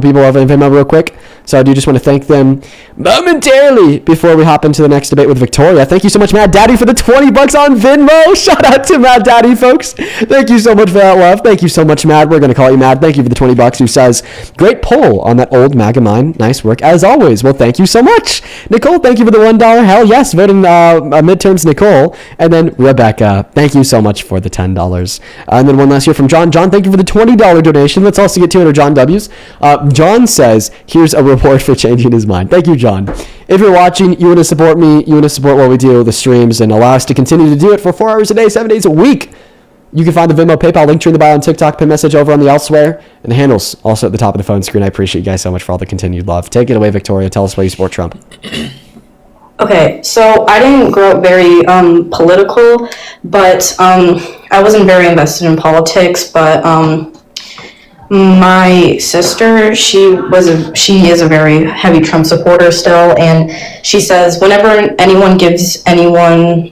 people over in Venmo real quick. So I do just want to thank them momentarily before we hop into the next debate with Victoria. Thank you so much, Mad Daddy, for the $20 on Venmo. Shout out to Mad Daddy, folks. Thank you so much for that love. Thank you so much, Mad. We're going to call you Mad. Thank you for the $20. Who says, great poll on that old MAGA mine. Nice work as always. Well, thank you so much. Nicole, thank you for the $1. Hell yes, voting midterms, Nicole. And then Rebecca, thank you so much for the $10. And then one last year from John. John, thank you for the $20 donation. Let's also get 200 John W's. John says, here's a reward for changing his mind. Thank you, John. If you're watching, you want to support me, you want to support what we do, the streams, and allow us to continue to do it for 4 hours a day, 7 days a week, you can find the Venmo, PayPal link tree in the bio on TikTok, pin message over on the elsewhere, and the handles also at the top of the phone screen. I appreciate you guys so much for all the continued love. Take it away, Victoria. Tell us why you support Trump. Okay, so I didn't grow up very political, but I wasn't very invested in politics, but my sister, she is a very heavy Trump supporter still, and she says whenever anyone gives anyone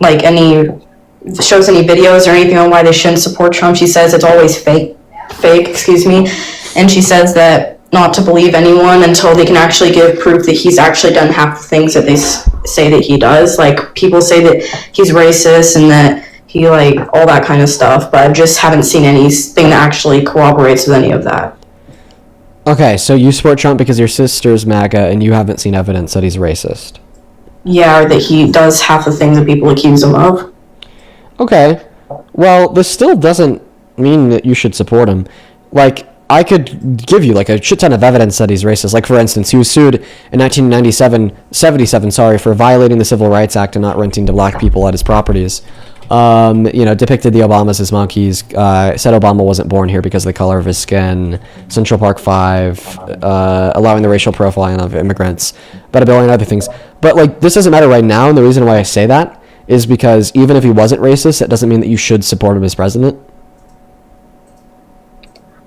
shows any videos or anything on why they shouldn't support Trump, she says it's always fake, and she says that not to believe anyone until they can actually give proof that he's actually done half the things that they say that he does. Like, people say that he's racist and that he all that kind of stuff, but I just haven't seen anything that actually corroborates with any of that. Okay, so you support Trump because your sister's MAGA and you haven't seen evidence that he's racist. Yeah, or that he does half the things that people accuse him of. Okay, well, this still doesn't mean that you should support him. I could give you a shit ton of evidence that he's racist. For instance, he was sued in 1977 for violating the Civil Rights Act and not renting to black people at his properties. Depicted the Obamas as monkeys, said Obama wasn't born here because of the color of his skin, Central Park 5, allowing the racial profiling of immigrants, about a billion other things. But, this doesn't matter right now, and the reason why I say that is because even if he wasn't racist, that doesn't mean that you should support him as president.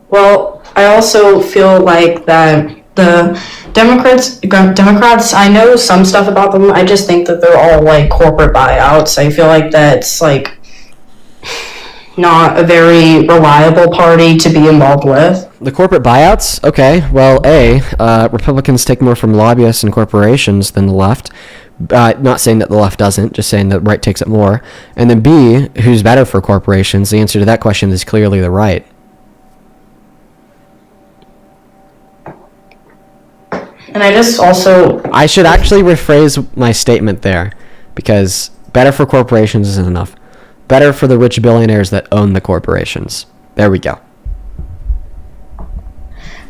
Well, I also feel like that the Democrats, I know some stuff about them. I just think that they're all corporate buyouts. I feel like that's not a very reliable party to be involved with. The corporate buyouts? Okay, well, Republicans take more from lobbyists and corporations than the left. Not saying that the left doesn't, just saying that the right takes it more. And then B, who's better for corporations? The answer to that question is clearly the right. And I should actually rephrase my statement there, because better for corporations isn't enough. Better for the rich billionaires that own the corporations. There we go.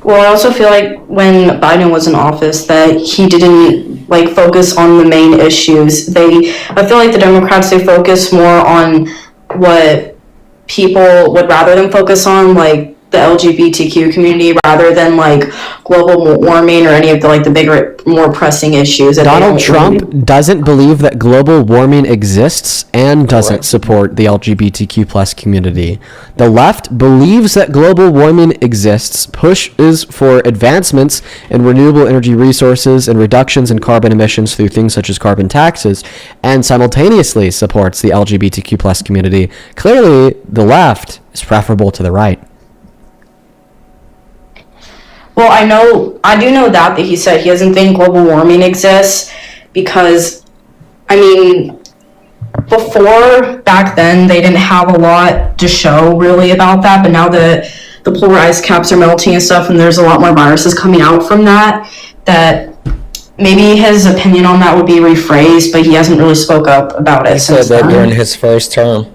Well, I also feel like when Biden was in office that he didn't focus on the main issues. I feel like the Democrats, they focus more on what people would rather them focus on, the LGBTQ community, rather than global warming or any of the bigger, more pressing issues. Donald Trump doesn't believe that global warming exists and doesn't support the LGBTQ plus community. The left believes that global warming exists, pushes for advancements in renewable energy resources and reductions in carbon emissions through things such as carbon taxes, and simultaneously supports the LGBTQ plus community. Clearly, the left is preferable to the right. Well, I do know that he said he doesn't think global warming exists because, before, back then, they didn't have a lot to show really about that, but now the polar ice caps are melting and stuff, and there's a lot more viruses coming out from that maybe his opinion on that would be rephrased, but he hasn't really spoke up about it since then. He said that during his first term.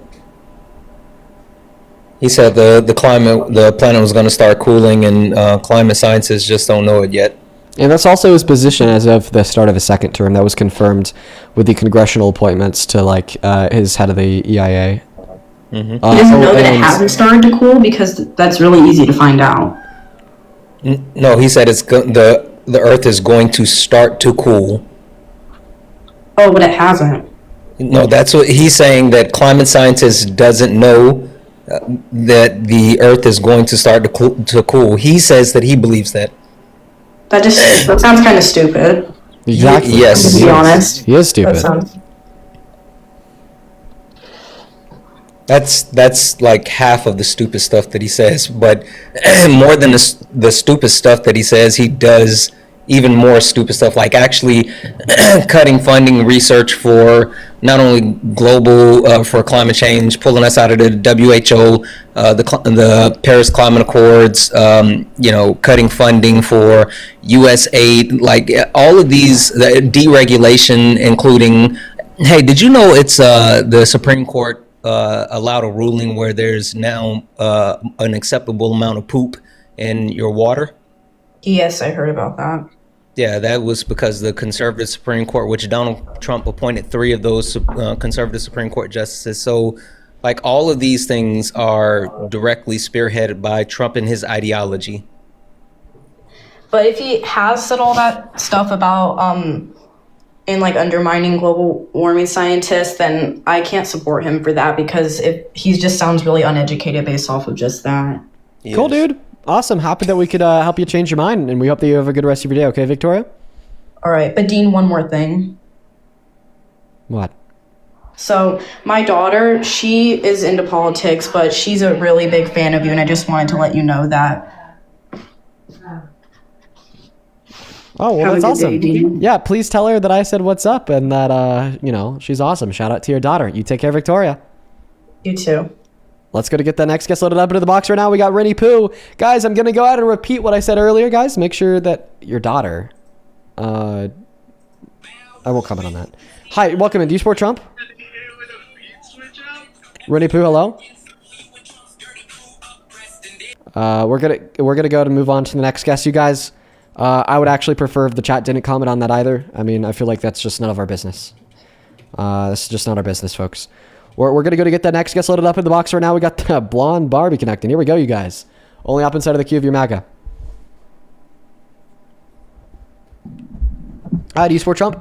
He said the planet was going to start cooling, and climate scientists just don't know it yet. And that's also his position as of the start of his second term. That was confirmed with the congressional appointments to his head of the EIA. Mm-hmm. He doesn't know that it hasn't started to cool, because that's really easy to find out. No, he said the Earth is going to start to cool. Oh, but it hasn't. No, that's what he's saying, that climate scientists doesn't know that the Earth is going to start to cool. He says that he believes that. That sounds kind of stupid. Exactly. Yes. To be honest. He is stupid. That's like half of the stupid stuff that he says, but more than the stupid stuff that he says, he does even more stupid stuff, like actually cutting funding research for not only global for climate change, pulling us out of the WHO, the Paris Climate Accords, cutting funding for U.S. aid, like all of these, the deregulation, including. Hey, did you know it's the Supreme Court allowed a ruling where there's now an acceptable amount of poop in your water? Yes, I heard about that. Yeah, that was because the conservative Supreme Court, which Donald Trump appointed 3 of those conservative Supreme Court justices. So, like, all of these things are directly spearheaded by Trump and his ideology. But if he has said all that stuff about and like undermining global warming scientists, then I can't support him for that, because he just sounds really uneducated based off of just that. Yes. Cool, dude. Awesome. Happy that we could help you change your mind, and we hope that you have a good rest of your day. Okay, Victoria? All right, but Dean, one more thing. What? So my daughter, she is into politics, but she's a really big fan of you, and I just wanted to let you know that. Oh, well, Have a that's good awesome. day, Dean. Yeah, please tell her that I said what's up and that, she's awesome. Shout out to your daughter. You take care, Victoria. You too. Let's go to get that next guest loaded up into the box right now. We got Rennie Pooh. Guys, I'm going to go ahead and repeat what I said earlier, guys. Make sure that your daughter... I won't comment on that. Hi, welcome in. Do you support Trump? Rennie Pooh, hello? We're gonna go to move on to the next guest, you guys. I would actually prefer if the chat didn't comment on that either. I mean, I feel like that's just none of our business. This is just not our business, folks. We're gonna go to get that next guest loaded up in the box right now. We got the blonde Barbie connecting. Here we go, you guys. Only up inside of the queue of your MAGA. Hi, do you support Trump?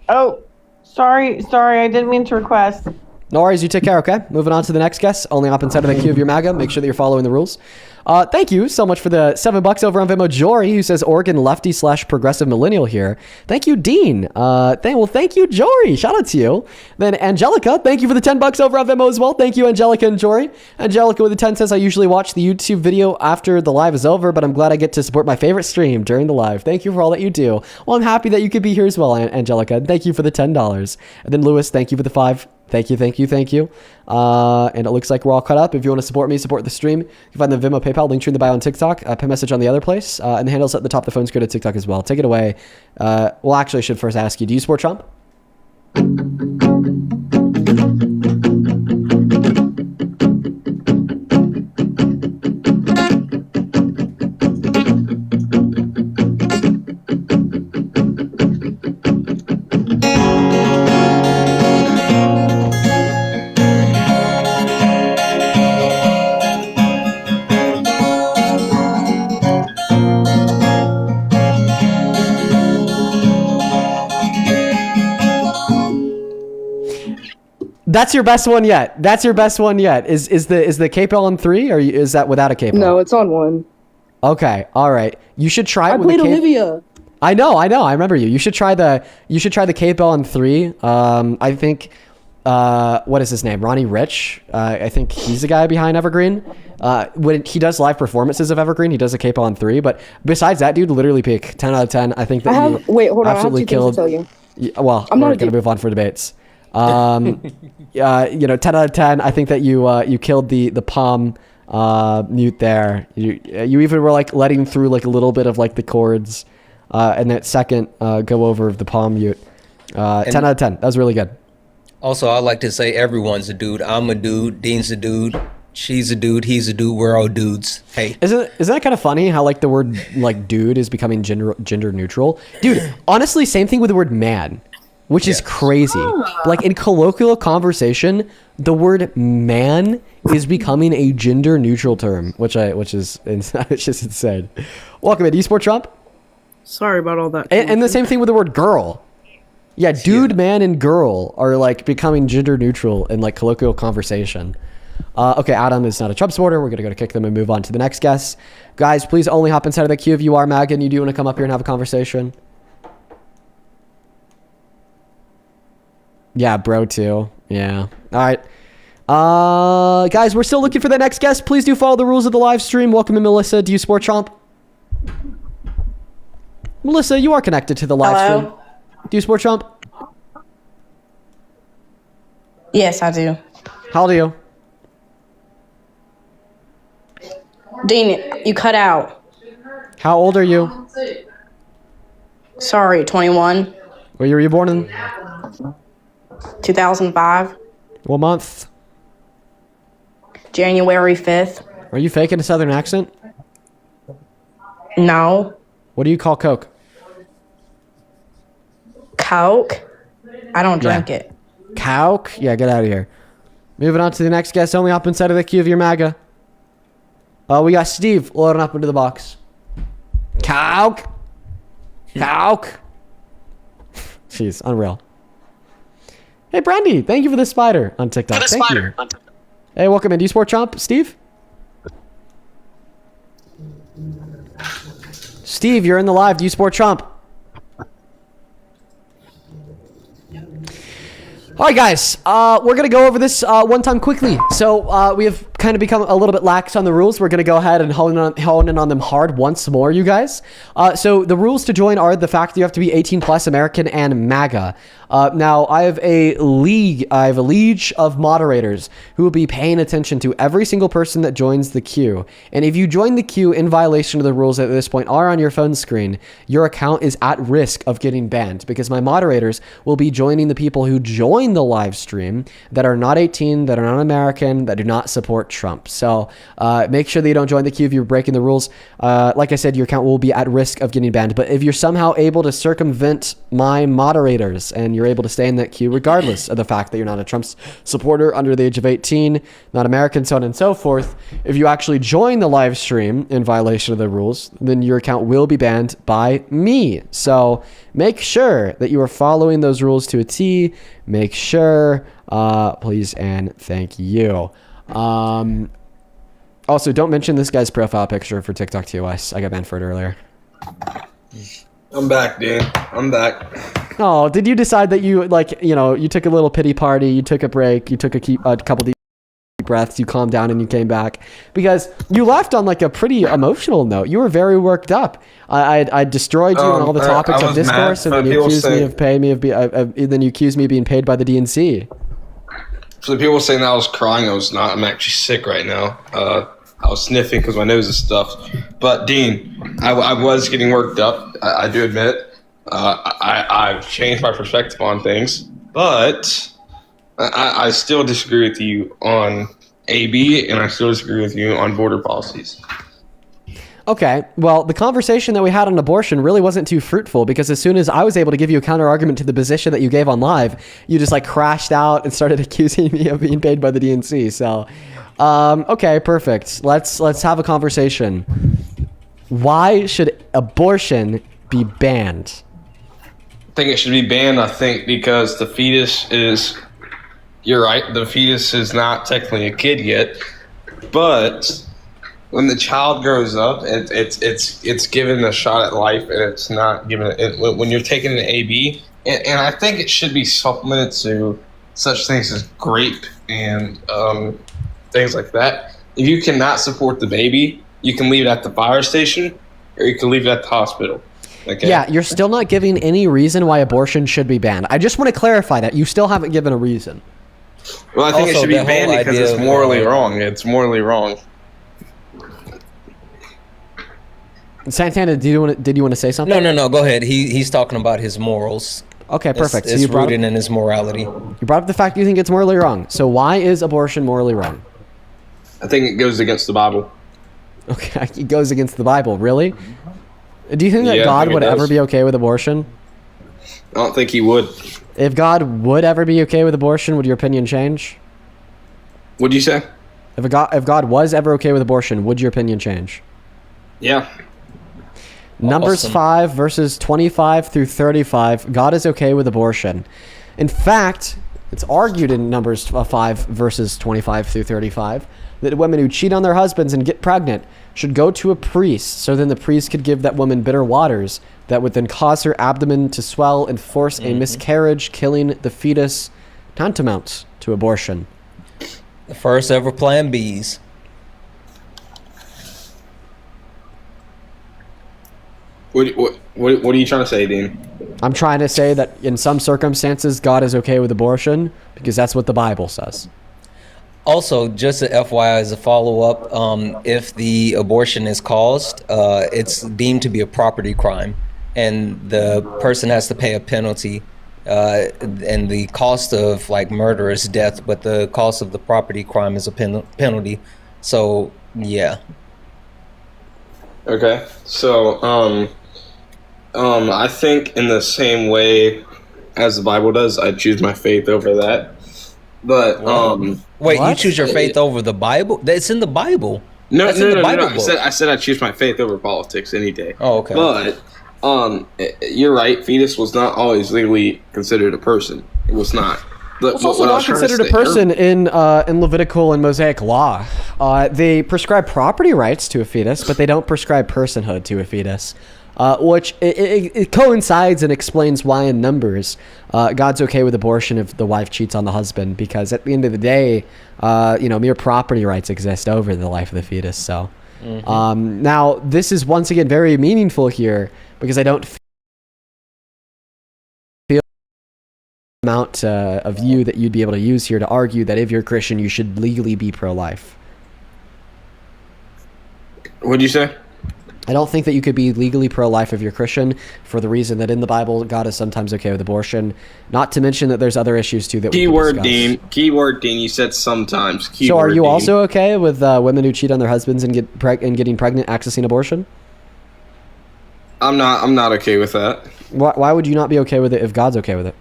Oh, sorry, I didn't mean to request. No worries, you take care, okay? Moving on to the next guest. Only up inside of the queue of your MAGA. Make sure that you're following the rules. Thank you so much for the $7 over on Venmo. Jory, who says Oregon lefty / progressive millennial here. Thank you, Dean. Thank you, Jory. Shout out to you. Then Angelica, thank you for the $10 over on Venmo as well. Thank you, Angelica and Jory. Angelica with the 10 says, I usually watch the YouTube video after the live is over, but I'm glad I get to support my favorite stream during the live. Thank you for all that you do. Well, I'm happy that you could be here as well, Angelica. Thank you for the $10. And then Lewis, thank you for the 5. Thank you. And it looks like we're all caught up. If you want to support me, support the stream, you can find the Venmo, PayPal, link tree in the bio on TikTok, pin message on the other place, and the handle's at the top of the phone screen to TikTok as well. Take it away. Well, actually, I should first ask you, do you support Trump? That's your best one yet. Is the cape on 3, or is that without a cape on? No, it's on 1. Okay, all right. You should try it I with played the cape. Olivia. I know. I remember you. You should try the cape on 3. I think what is his name? Ronnie Rich. I think he's the guy behind Evergreen. When he does live performances of Evergreen, he does a cape on 3. But besides that, dude, literally pick 10 out of 10. I think that Wait, hold on. absolutely I have 2 things to tell you. Yeah, well, I'm not we're gonna move on for debates. 10 out of 10. I think that you killed the palm mute there. You even were like letting through like a little bit of like the chords, and that second go over of the palm mute. 10 out of 10. That was really good. Also, I like to say everyone's a dude. I'm a dude. Dean's a dude. She's a dude. He's a dude. We're all dudes. Hey. Isn't that kind of funny how like the word like dude is becoming gender neutral? Dude, honestly, same thing with the word man. Which is crazy. Like in colloquial conversation, the word man is becoming a gender neutral term, which is just insane. Welcome in. Do you support Trump? Sorry about all that. And the same thing with the word girl. Yeah, dude, man, and girl are like becoming gender neutral in like colloquial conversation. Okay, Adam is not a Trump supporter. We're gonna go to kick them and move on to the next guest. Guys, please only hop inside of the queue if you are MAGA and you do want to come up here and have a conversation. Yeah, bro too. Yeah. All right. Guys, we're still looking for the next guest. Please do follow the rules of the live stream. Welcome in, Melissa. Do you support Trump? Melissa, you are connected to the live stream. Do you support Trump? Yes, I do. How old are you? Dean, you cut out. How old are you? Sorry, 21, Where were you born in? 2005, What month? January 5th. Are you faking a southern accent? No. What do you call Coke? Coke? I don't drink it. Coke? Yeah, get out of here. Moving on to the next guest, only up inside of the queue of your MAGA. We got Steve loading up into the box. Coke? Coke? Jeez, unreal. Hey, Brandy, thank you for the spider on TikTok. Thank you. Hey, welcome in. Do you support Trump, Steve? Steve, you're in the live. Do you support Trump? All right, guys, we're going to go over this one time quickly. So we have kind of become a little bit lax on the rules. We're going to go ahead and hone in on them hard once more, you guys. So the rules to join are the fact that you have to be 18 plus, American, and MAGA. Now, I have a liege of moderators who will be paying attention to every single person that joins the queue. And if you join the queue in violation of the rules at this point are on your phone screen, your account is at risk of getting banned because my moderators will be joining the people who join the live stream that are not 18, that are not American, that do not support Trump. So make sure that you don't join the queue if you're breaking the rules. Like I said, your account will be at risk of getting banned. But if you're somehow able to circumvent my moderators and you're able to stay in that queue regardless of the fact that you're not a Trump supporter under the age of 18, not American, so on and so forth, if you actually join the live stream in violation of the rules, then your account will be banned by me. So make sure that you are following those rules to a T. Make sure, please and thank you. Also, don't mention this guy's profile picture for TikTok too. I got banned for it earlier. I'm back, Dan. I'm back. Oh, did you decide that you, you took a little pity party, you took a break, you took a couple deep breaths, you calmed down and you came back? Because you left on like a pretty emotional note. You were very worked up. I destroyed you on all the topics of discourse, and then you accused me of being paid by the DNC. For the people saying that I was crying, I was not. I'm actually sick right now. I was sniffing because my nose is stuffed. But Dean, I was getting worked up. I do admit it. I've changed my perspective on things, but I still disagree with you on AB, and I still disagree with you on border policies. Okay, well, the conversation that we had on abortion really wasn't too fruitful because as soon as I was able to give you a counter argument to the position that you gave on live, you just crashed out and started accusing me of being paid by the DNC. So, okay, perfect. Let's have a conversation. Why should abortion be banned? I think it should be banned, because the fetus is, you're right, the fetus is not technically a kid yet, but when the child grows up, it's given a shot at life, and it's not given when you're taking an AB, and I think it should be supplemented to such things as grape and things like that. If you cannot support the baby, you can leave it at the fire station, or you can leave it at the hospital. Okay. Yeah, you're still not giving any reason why abortion should be banned. I just want to clarify that. You still haven't given a reason. Well, I think it should be banned because it's morally wrong. It's morally wrong. Santana, did you want to say something? No. Go ahead. He's talking about his morals. Okay, perfect. It's rooted in his morality. You brought up the fact you think it's morally wrong. So why is abortion morally wrong? I think it goes against the Bible. Okay, it goes against the Bible. Really? Do you think that God would ever be okay with abortion? I don't think he would. If God would ever be okay with abortion, would your opinion change? What'd you say? If God was ever okay with abortion, would your opinion change? Yeah. Numbers 5 verses 25 through 35, God is okay with abortion. In fact, it's argued in Numbers 5 verses 25 through 35 that women who cheat on their husbands and get pregnant should go to a priest, so then the priest could give that woman bitter waters that would then cause her abdomen to swell and force a miscarriage, killing the fetus, tantamount to abortion. The first ever Plan Bs. What are you trying to say, Dean? I'm trying to say that in some circumstances, God is okay with abortion because that's what the Bible says. Also, just a FYI as a follow-up, if the abortion is caused, it's deemed to be a property crime, and the person has to pay a penalty. And the cost of like murder is death, but the cost of the property crime is a penalty. So yeah. Okay, so I think in the same way as the Bible does, I'd choose my faith over that. But Wait, What? you choose your faith over the Bible? It's in the Bible. no, That's no, in the no, Bible no. book. I said I choose my faith over politics any day. Oh, okay. But you're right. Fetus was not always legally considered a person. It was not. It's also not considered a person in Levitical and Mosaic law. They prescribe property rights to a fetus, but they don't prescribe personhood to a fetus, which it coincides and explains why in Numbers God's okay with abortion if the wife cheats on the husband, because at the end of the day, mere property rights exist over the life of the fetus. So now this is once again very meaningful here because I don't feel amount of you that you'd be able to use here to argue that if you're Christian, you should legally be pro-life. What'd you say? I don't think that you could be legally pro-life if you're Christian, for the reason that in the Bible, God is sometimes okay with abortion. Not to mention that there's other issues too that we Keyword, could discuss. Keyword, Dean. You said sometimes. Keyword, So are you Dean. also okay with women who cheat on their husbands and getting pregnant accessing abortion? I'm not okay with that. Why would you not be okay with it if God's okay with it?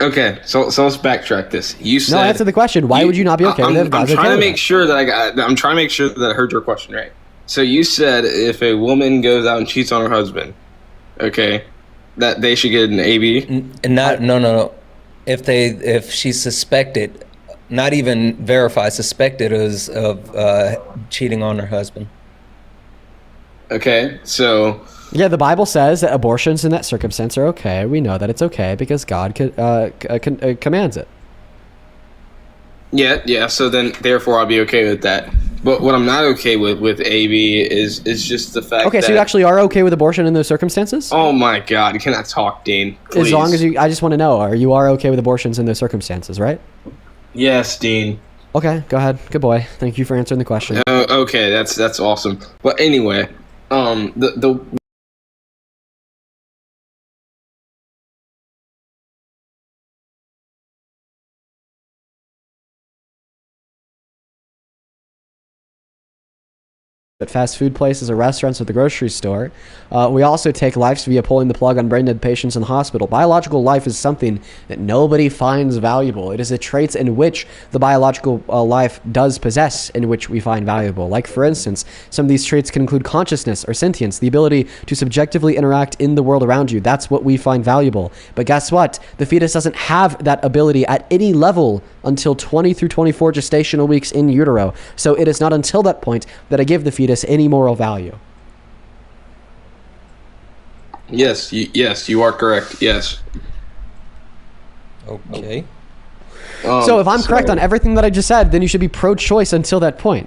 Okay? So let's backtrack this. You said No, answer the question. Why would you not be okay with it if God's I'm okay trying to with make it? sure that I'm trying to make sure that I heard your question right. So you said if a woman goes out and cheats on her husband, okay, that they should get an AB. No. If she's suspected, not even verified, suspected of cheating on her husband. Okay, so Yeah, the Bible says that abortions in that circumstance are okay. We know that it's okay because God commands it. yeah. So then, therefore, I'll be okay with that. But what I'm not okay with AB is just the fact. Okay, that, so you actually are okay with abortion in those circumstances? Oh my God! Can I talk, Dean? Please. As long as I just want to know, you are okay with abortions in those circumstances, right? Yes, Dean. Okay, go ahead. Good boy. Thank you for answering the question. Okay, that's awesome. But anyway, the At fast food places or restaurants or the grocery store. We also take lives via pulling the plug on brain dead patients in the hospital. Biological life is something that nobody finds valuable. It is a trait in which the biological life does possess, in which we find valuable. Like, for instance, some of these traits can include consciousness or sentience, the ability to subjectively interact in the world around you. That's what we find valuable. But guess what? The fetus doesn't have that ability at any level until 20 through 24 gestational weeks in utero. So it is not until that point that I give the fetus any moral value. yes, you are correct. Yes. Okay. So if I'm correct on everything that I just said, then you should be pro-choice until that point.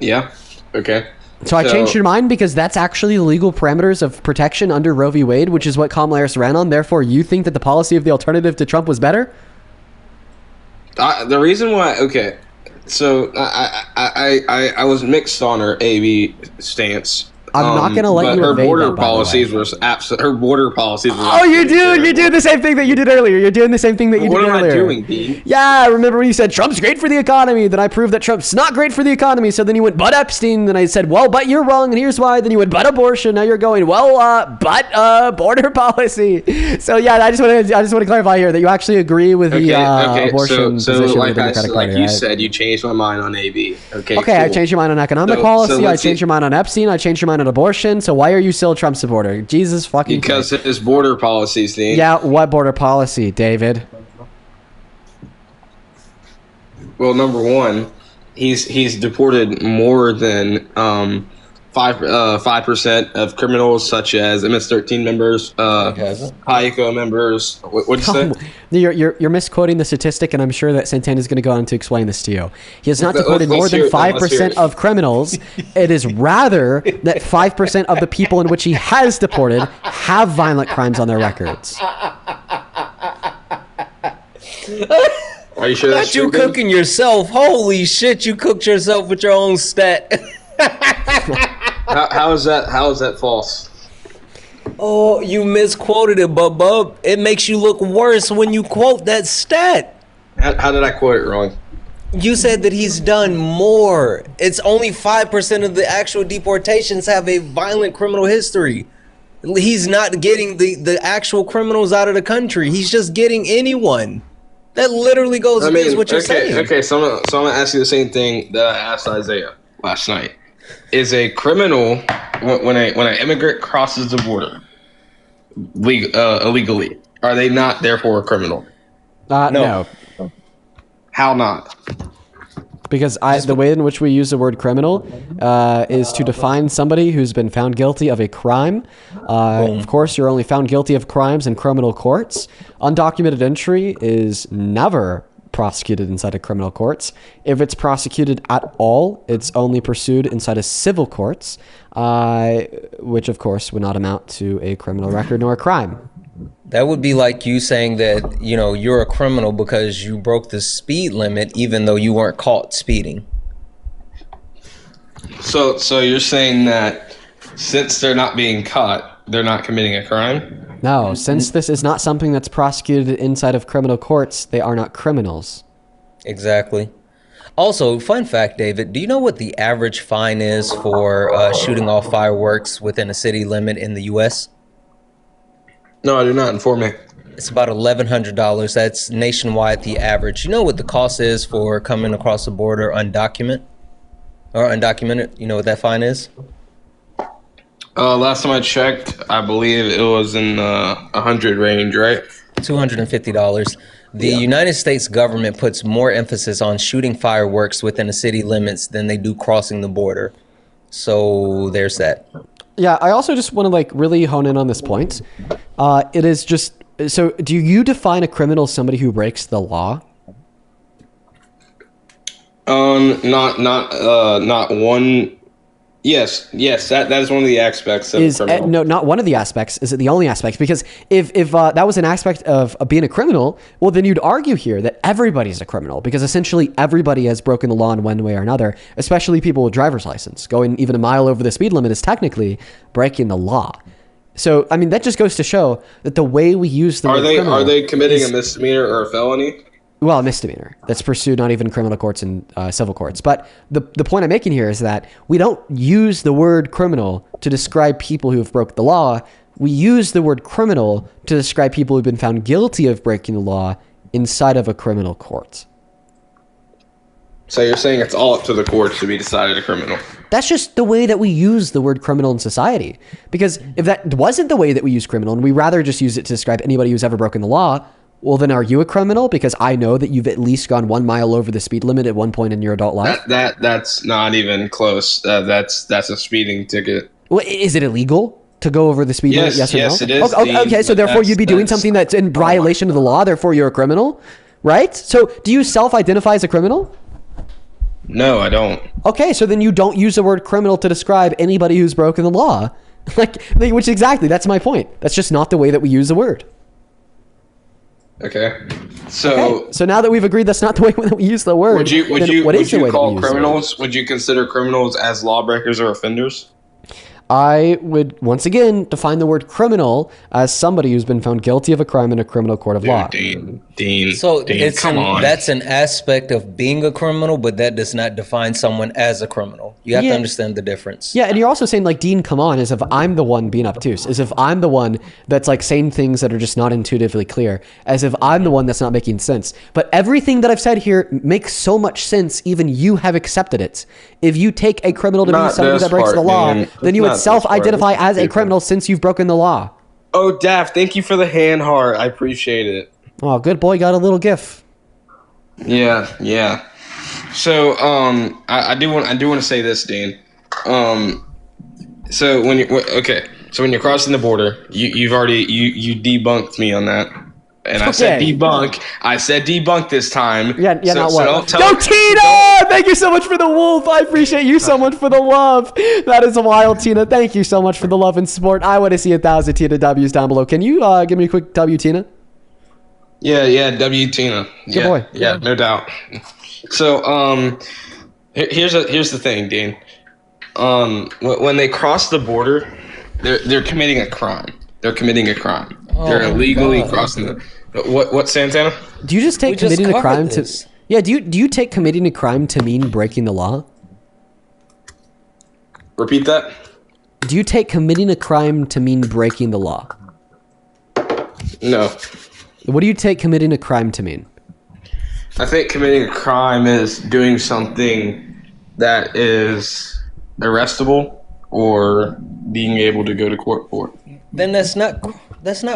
Yeah. Okay. So I changed your mind because that's actually the legal parameters of protection under Roe v. Wade, which is what Kamala Harris ran on. Therefore, you think that the policy of the alternative to Trump was better? The reason why, okay, so I was mixed on her AB stance. I'm not gonna let but you her evade border that, by the policies way. were her border policies. Were Oh, you're absolutely doing the same thing that you did earlier. You're doing the same thing that you What did am earlier. I doing, Dean? Yeah, remember when you said Trump's great for the economy? Then I proved that Trump's not great for the economy. So then you went, but Epstein. Then I said, well, but you're wrong, and here's why. Then you went, but abortion. Now you're going, well, but border policy. So yeah, I just want to clarify here that you actually agree with the abortion so position like of the Democratic like Party, you right? said, you changed my mind on AB. Okay. Okay, I cool. changed your mind on economic So policy. I let's changed see. your mind on Epstein. I changed your mind on abortion. So why are you still a Trump supporter? Jesus fucking Because Christ. his border policies, Dean. Yeah, what border policy, David? Well, number one, he's deported more than 5% of criminals, such as MS-13 members, Hayeko members. What'd you say? You're misquoting the statistic, and I'm sure that Santana's going to go on to explain this to you. He has not deported let's more than hear it, then. 5% of criminals. It is rather that 5% of the people in which he has deported have violent crimes on their records. Are you sure that's you true? cooking yourself? Holy shit! You cooked yourself with your own stat. How is that false? Oh, you misquoted it, Bub. It makes you look worse when you quote that stat. How did I quote it wrong? You said that he's done more. It's only 5% of the actual deportations have a violent criminal history. He's not getting the actual criminals out of the country. He's just getting anyone. That literally goes against what you're saying. Okay, so I'm gonna ask you the same thing that I asked Isaiah last night. Is a criminal when an immigrant crosses the border illegally, are they not therefore a criminal? No. How not? Because the way in which we use the word criminal is to define somebody who's been found guilty of a crime. Of course, you're only found guilty of crimes in criminal courts. Undocumented entry is never prosecuted inside of criminal courts. If it's prosecuted at all, it's only pursued inside of civil courts, which of course would not amount to a criminal record nor a crime. That would be like you saying that, you're a criminal because you broke the speed limit even though you weren't caught speeding. So you're saying that since they're not being caught, they're not committing a crime? No, since this is not something that's prosecuted inside of criminal courts, they are not criminals. Exactly. Also, fun fact, David, do you know what the average fine is for shooting off fireworks within a city limit in the U.S.? No, I do not. Inform me. It's about $1,100. That's nationwide the average. You know what the cost is for coming across the border undocumented? You know what that fine is? Last time I checked, I believe it was in the 100 range, right? $250. The United States government puts more emphasis on shooting fireworks within the city limits than they do crossing the border. So there's that. Yeah, I also just want to really hone in on this point. It is just, so do you define a criminal as somebody who breaks the law? Not one. Yes, that is one of the aspects of criminal. No, not one of the aspects. Is it the only aspect? Because if that was an aspect of being a criminal, well, then you'd argue here that everybody's a criminal because essentially everybody has broken the law in one way or another, especially people with driver's license. Going even a mile over the speed limit is technically breaking the law. So, I mean, that just goes to show that the way we use the word criminal are they committing a misdemeanor or a felony? Well, a misdemeanor that's pursued not even in criminal courts and civil courts. But the point I'm making here is that we don't use the word criminal to describe people who have broke the law. We use the word criminal to describe people who've been found guilty of breaking the law inside of a criminal court. So you're saying it's all up to the courts to be decided a criminal? That's just the way that we use the word criminal in society. Because if that wasn't the way that we use criminal, and we rather just use it to describe anybody who's ever broken the law, well, then are you a criminal? Because I know that you've at least gone 1 mile over the speed limit at one point in your adult life. That's not even close. That's a speeding ticket. Well, is it illegal to go over the speed limit? Yes or yes, no? it is. Okay, so therefore you'd be doing something that's in violation of the law. Therefore, you're a criminal, right? So, do you self-identify as a criminal? No, I don't. Okay, so then you don't use the word criminal to describe anybody who's broken the law. Which exactly, that's my point. That's just not the way that we use the word. Okay. So now that we've agreed that's not the way that we use the word, would you call criminals? Would you consider criminals as lawbreakers or offenders? I would once again define the word criminal as somebody who's been found guilty of a crime in a criminal court of law. Dean, come on. That's an aspect of being a criminal, but that does not define someone as a criminal. You have to understand the difference. Yeah, and you're also saying Dean, come on, as if I'm the one being obtuse, as if I'm the one that's saying things that are just not intuitively clear, as if I'm the one that's not making sense. But everything that I've said here makes so much sense, even you have accepted it. If you take a criminal to be somebody that breaks the law, then you would self-identify as a criminal since you've broken the law. Oh, Daft, thank you for the hand heart. I appreciate it. Oh, good boy, got a little gif. Yeah. So, I do want to say this, Dean. So when you okay, so when you're crossing the border, you've already you debunked me on that, and I said Okay. debunk. I said debunk this time. Yeah, not so what? don't tell- Go Tina! Thank you so much for the wolf. I appreciate you so much for the love. That is wild, Tina. Thank you so much for the love and support. I want to see 1,000 Tina W's down below. Can you give me a quick W, Tina? Yeah, W Tina. Good boy. Yeah, no doubt. So here's the thing, Dean. When they cross the border, they're committing a crime. They're committing a crime. They're illegally crossing the. What Santana? Do you just take We just committing a covered crime this. to? Yeah. Do you take committing a crime to mean breaking the law? Repeat that. Do you take committing a crime to mean breaking the law? No. What do you take committing a crime to mean? I think committing a crime is doing something that is arrestable or being able to go to court for. Then that's not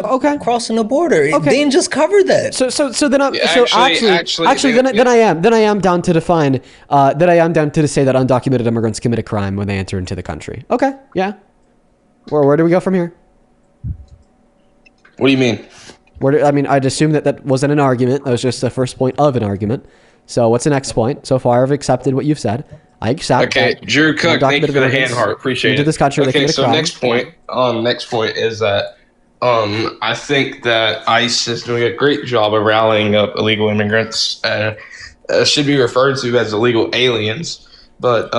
Okay. crossing the border. Okay. Dean just covered that. So then I'm Yeah, so actually, then I am down to define then I am down to say that undocumented immigrants commit a crime when they enter into the country. Okay, yeah. Where do we go from here? What do you mean? I'd assume that wasn't an argument. That was just the first point of an argument. So what's the next point? So far, I've accepted what you've said. I accept. Okay, Drew Cook, thank you for the hand immigrants heart. Appreciate into it. this country, they Okay, commit a so crime. next point is that I think that ICE is doing a great job of rallying up illegal immigrants. Should be referred to as illegal aliens, but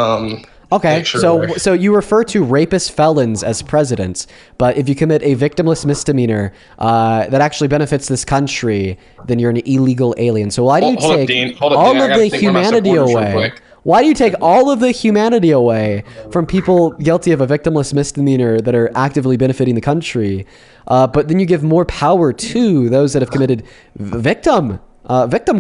Okay, make sure so you refer to rapist felons as presidents, but if you commit a victimless misdemeanor that actually benefits this country, then you're an illegal alien. So why do you Hold up, take Dean. Hold up, all Dean. I of gotta the think with my humanity supporters real away? quick. Why do you take all of the humanity away from people guilty of a victimless misdemeanor that are actively benefiting the country, but then you give more power to those that have committed victim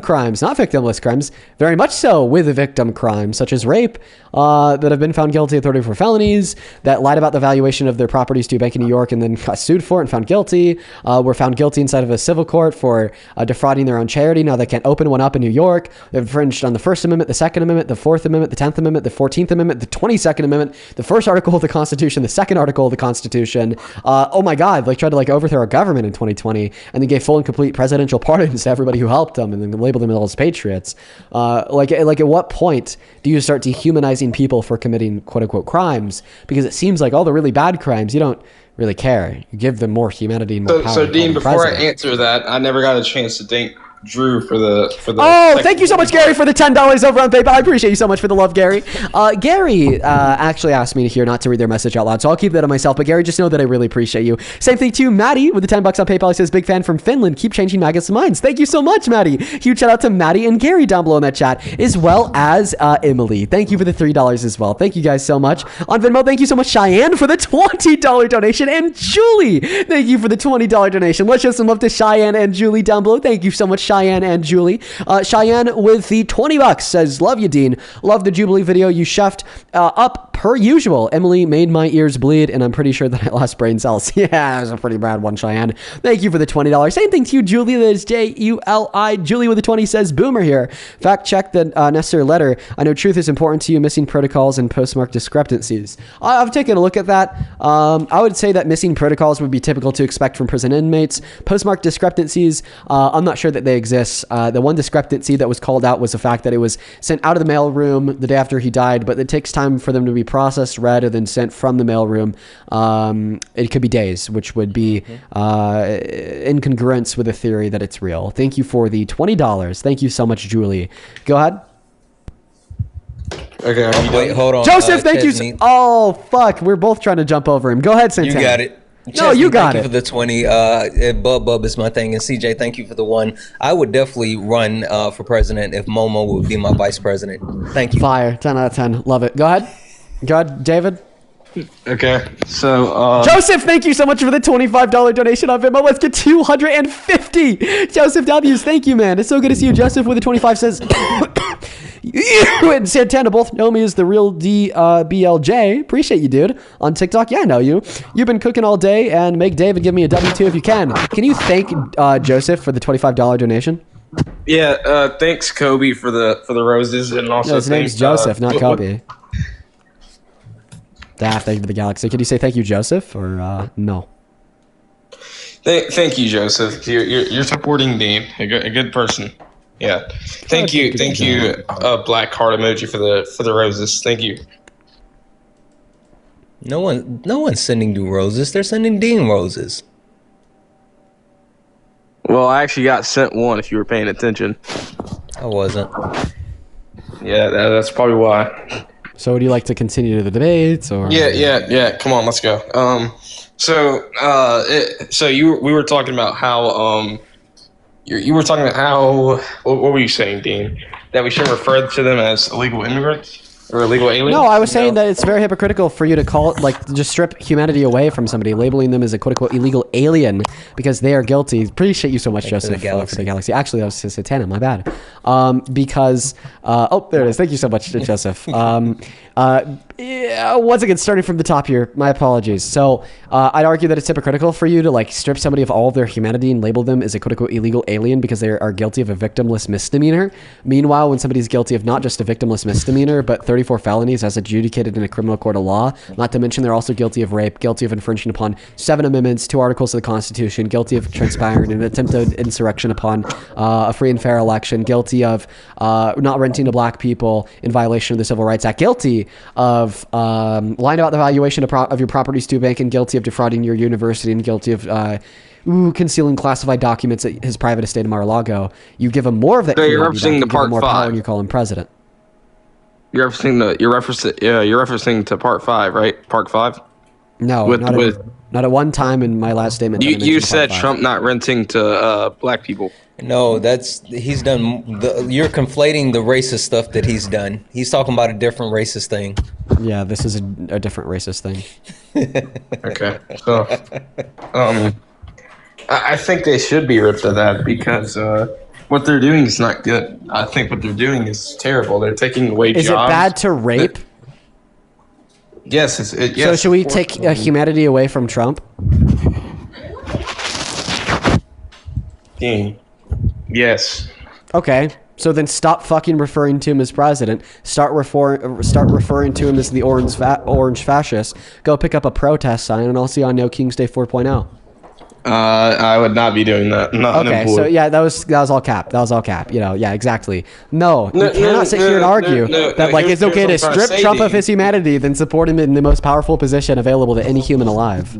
crimes, not victimless crimes, very much so with a victim crime, such as rape, that have been found guilty of 34 felonies, that lied about the valuation of their properties to a bank in New York and then got sued for it and found guilty, were found guilty inside of a civil court for defrauding their own charity. Now they can't open one up in New York. They've infringed on the First Amendment, the Second Amendment, the Fourth Amendment, the 10th Amendment, the 14th Amendment, the 22nd Amendment, the First Article of the Constitution, the Second Article of the Constitution. Oh my God, they tried to overthrow our government in 2020 and then gave full and complete presidential pardons to everybody who helped them and then labeled them as patriots. At what point do you start dehumanizing people for committing quote unquote crimes? Because it seems like all the really bad crimes, you don't really care. You give them more humanity and more power. So Dean, to before I president. answer that, I never got a chance to thank Drew for the. Oh, thank you so much, Gary, for the $10 over on PayPal. I appreciate you so much for the love, Gary. Gary actually asked me here not to read their message out loud, so I'll keep that to myself. But Gary, just know that I really appreciate you. Same thing to Maddie with the $10 on PayPal. He says, big fan from Finland. Keep changing MAGA's minds. Thank you so much, Maddie. Huge shout out to Maddie and Gary down below in that chat, as well as Emily. Thank you for the $3 as well. Thank you guys so much. On Venmo, thank you so much, Cheyenne, for the $20 donation. And Julie, thank you for the $20 donation. Let's show some love to Cheyenne and Julie down below. Thank you so much, Cheyenne and Julie. Cheyenne with the $20 says, love you, Dean. Love the Jubilee video you chefed up per usual. Emily made my ears bleed, and I'm pretty sure that I lost brain cells. Yeah, that was a pretty bad one, Cheyenne. Thank you for the $20. Same thing to you, Julie. That is Juli. Julie with the 20 says, boomer here. Fact check the necessary letter. I know truth is important to you. Missing protocols and postmark discrepancies. I've taken a look at that. I would say that missing protocols would be typical to expect from prison inmates. Postmark discrepancies, I'm not sure that they exist. The one discrepancy that was called out was the fact that it was sent out of the mail room the day after he died, but it takes time for them to be processed, read, and then sent from the mail room. It could be days, which would be in congruence with the theory that it's real. Thank you for the $20. Thank you so much, Julie. Go ahead. Okay. Wait, hold on. Joseph, thank you. Chesney, Oh, fuck. We're both trying to jump over him. Go ahead, you Santana. got it. No, Chesney, you got thank it. you for the 20. Bub is my thing, and CJ, thank you for the 1. I would definitely run for president if Momo would be my vice president. Thank you. Fire. 10 out of 10. Love it. Go ahead. Go ahead, David. Okay. So Joseph, thank you so much for the $25 donation on Venmo. Let's get 250. Joseph W's, thank you, man. It's so good to see you. Joseph with the 25 says, you and Santana both know me as the real DBLJ. Appreciate you, dude. On TikTok, yeah, I know you. You've been cooking all day, and make David give me a W2 if you can. Can you thank Joseph for the $25 donation? yeah, thanks Kobe for the roses and also No, his name's thanks, Joseph, not Kobe. Thank you to the galaxy. Could you say thank you, Joseph, or no? Thank you, Joseph. You're supporting Dean, a good person. Yeah. Thank you, black heart emoji for the roses. Thank you. No one's sending you roses. They're sending Dean roses. Well, I actually got sent one. If you were paying attention. I wasn't. Yeah, that's probably why. So would you like to continue to the debates, or? Yeah. Come on, let's go. We were talking about how you were talking about how what were you saying, Dean? That we should refer to them as illegal immigrants or illegal aliens? No, I was saying that it's very hypocritical for you to call it, like, just strip humanity away from somebody, labeling them as a quote-unquote illegal alien because they are guilty. Appreciate you so much, Joseph, for the galaxy. Actually, that was Satana, my bad. Because, there it is. Thank you so much, Joseph. Yeah, once again, starting from the top here, my apologies. So, I'd argue that it's hypocritical for you to, like, strip somebody of all of their humanity and label them as a quote-unquote illegal alien because they are guilty of a victimless misdemeanor. Meanwhile, when somebody's guilty of not just a victimless misdemeanor, but 34 felonies as adjudicated in a criminal court of law, not to mention they're also guilty of rape, guilty of infringing upon 7 amendments, 2 articles of the Constitution, guilty of transpiring an attempted insurrection upon a free and fair election, guilty of not renting to black people in violation of the Civil Rights Act, guilty of lying about the valuation of your properties to a bank, and guilty of defrauding your university, and guilty of concealing classified documents at his private estate in Mar-a-Lago. You give him more of that. So you're referencing the Part 5, and you call him president. You're referencing to Part 5, right? Part 5. No, not at one time in my last statement. You said Trump not renting to black people. No, he's done. You're conflating the racist stuff that he's done. He's talking about a different racist thing. Yeah, this is a different racist thing. Okay, so I think they should be ripped of that because what they're doing is not good. I think what they're doing is terrible. They're taking away jobs. Is it bad to rape? Yes, yes. So should we take humanity away from Trump? Yes. Okay. So then stop fucking referring to him as president. Start referring to him as the orange fascist. Go pick up a protest sign, and I'll see you on No King's Day 4.0. I would not be doing that. Not okay, so yeah, that was all cap. That was all cap. You know, yeah, exactly. No, you cannot sit here and argue that like it's okay to strip Trump of his humanity, then support him in the most powerful position available to any human alive.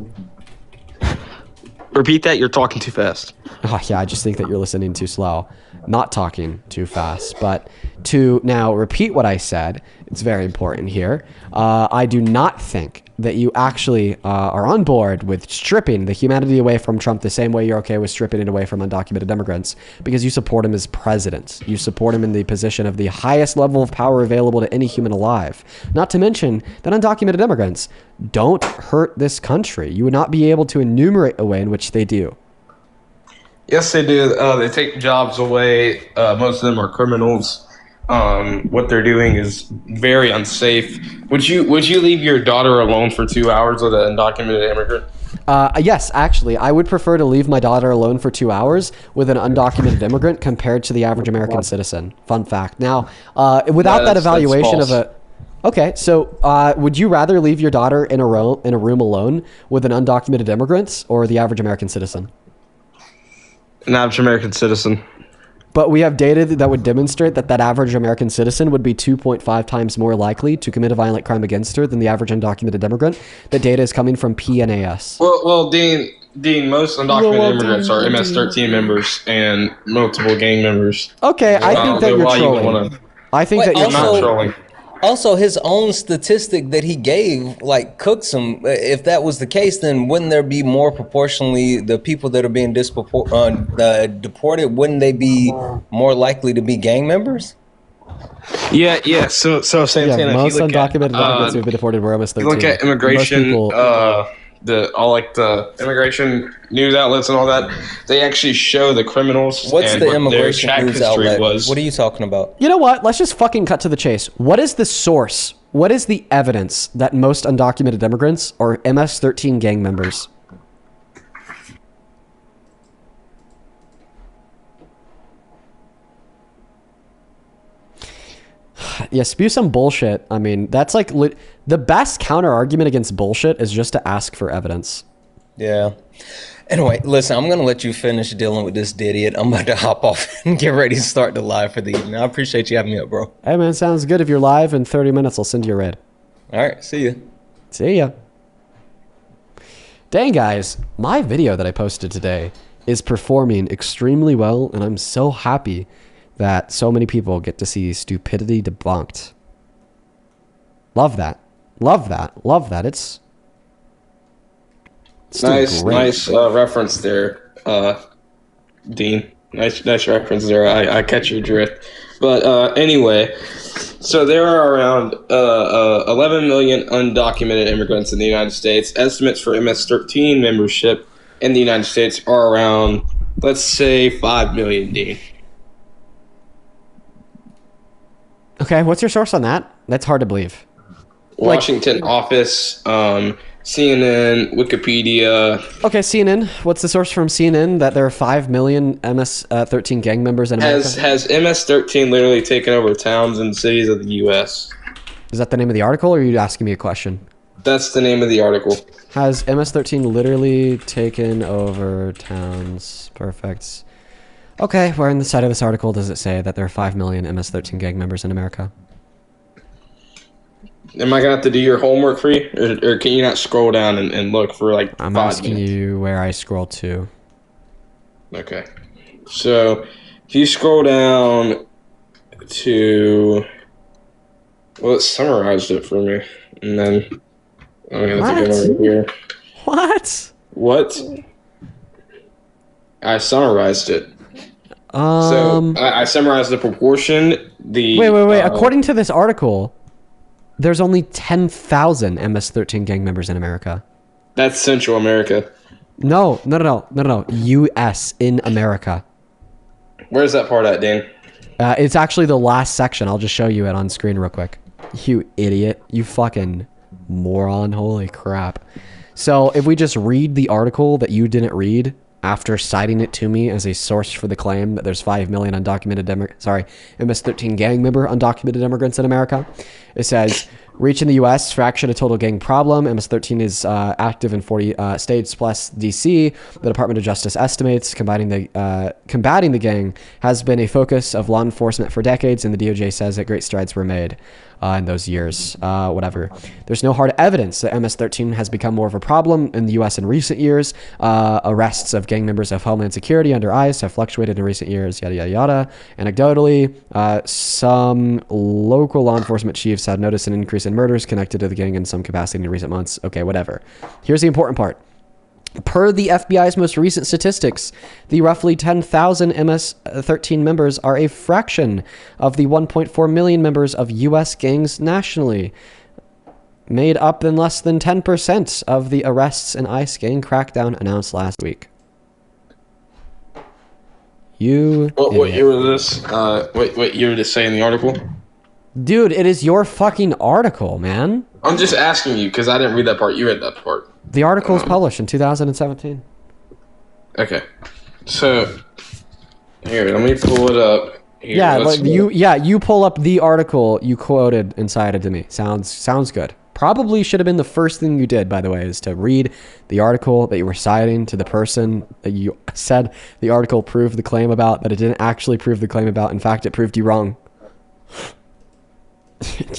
Repeat that. You're talking too fast. Oh, yeah, I just think that you're listening too slow. Not talking too fast. But to now repeat what I said, it's very important here. I do not think that you actually are on board with stripping the humanity away from Trump the same way you're okay with stripping it away from undocumented immigrants, because you support him as president. You support him in the position of the highest level of power available to any human alive. Not to mention that undocumented immigrants don't hurt this country. You would not be able to enumerate a way in which they do. Yes, they do. They take jobs away. Most of them are criminals. What they're doing is very unsafe. Would you leave your daughter alone for 2 hours with an undocumented immigrant? Yes, actually, I would prefer to leave my daughter alone for 2 hours with an undocumented immigrant compared to the average American citizen. Fun fact. Now, without that evaluation of a... Okay, so would you rather leave your daughter in a room alone with an undocumented immigrant or the average American citizen? An average American citizen. But we have data that would demonstrate that average American citizen would be 2.5 times more likely to commit a violent crime against her than the average undocumented immigrant. The data is coming from PNAS. Well, Dean, most undocumented immigrants are MS-13 members and multiple gang members. Okay, I think that you're trolling. I think that you're not trolling. Also, his own statistic that he gave, like, cooks him. If that was the case, then wouldn't there be more proportionally the people that are being deported? Wouldn't they be more likely to be gang members? Yeah. So Santana, yeah, most undocumented immigrants who've been deported were almost 13. You look at immigration, the immigration news outlets and all that. They actually show the criminals. What's and the what immigration their news history outlet? was. What are you talking about? You know what? Let's just fucking cut to the chase. What is the source? What is the evidence that most undocumented immigrants are MS-13 gang members? Yeah, spew some bullshit. I mean, that's like the best counter argument against bullshit is just to ask for evidence. Yeah. Anyway, listen, I'm going to let you finish dealing with this idiot. I'm about to hop off and get ready to start the live for the evening. I appreciate you having me up, bro. Hey, man, sounds good. If you're live in 30 minutes, I'll send you a raid. All right, see you. See ya. Dang, guys, my video that I posted today is performing extremely well, and I'm so happy that so many people get to see stupidity debunked. Love that. Love that. Love that. It's Nice reference there, Dean. Nice reference there. I catch your drift. But anyway, so there are around 11 million undocumented immigrants in the United States. Estimates for MS-13 membership in the United States are around, let's say, 5 million, Dean. okay. What's your source on that? That's hard to believe. Washington office, CNN, Wikipedia. Okay, CNN. What's the source from CNN that there are 5 million MS-13 gang members in America? Has MS-13 literally taken over towns and cities of the U.S.? Is that the name of the article, or are you asking me a question? That's the name of the article. Has MS-13 literally taken over towns? Perfect. Okay, where in the side of this article does it say that there are 5 million MS-13 gang members in America? Am I gonna have to do your homework for you, or can you not scroll down and look for like I'm 5 asking minutes? you where I scroll to. Okay, so if you scroll down to, well, it summarized it for me, and then I'm gonna have to go over here. What? What? I summarized it. So I summarized the proportion. Wait. According to this article, there's only 10,000 MS-13 gang members in America. That's Central America. No. U.S. in America. Where's that part at, Dan? It's actually the last section. I'll just show you it on screen real quick. You idiot. You fucking moron. Holy crap. So if we just read the article that you didn't read after citing it to me as a source for the claim that there's 5 million MS-13 gang member undocumented immigrants in America, it says, reach in the U.S., fraction of total gang problem. MS-13 is active in 40 states plus D.C. The Department of Justice estimates combating the gang has been a focus of law enforcement for decades, and the DOJ says that great strides were made in those years. Whatever. There's no hard evidence that MS-13 has become more of a problem in the U.S. in recent years. Arrests of gang members of Homeland Security under ICE have fluctuated in recent years, yada, yada, yada. Anecdotally, some local law enforcement chiefs have noticed an increase in murders connected to the gang in some capacity in recent months. Okay, whatever. Here's the important part. Per the FBI's most recent statistics, the roughly 10,000 MS-13 members are a fraction of the 1.4 million members of U.S. gangs nationally, made up in less than 10% of the arrests and ICE gang crackdown announced last week. What year was this? What year did it say in the article? Dude, it is your fucking article, man. I'm just asking you because I didn't read that part. You read that part. The article was published in 2017. Okay. So, here, let me pull it up. Here, Yeah, like you pull up the article you quoted and cited to me. Sounds good. Probably should have been the first thing you did, by the way, is to read the article that you were citing to the person that you said the article proved the claim about, but it didn't actually prove the claim about. In fact, it proved you wrong.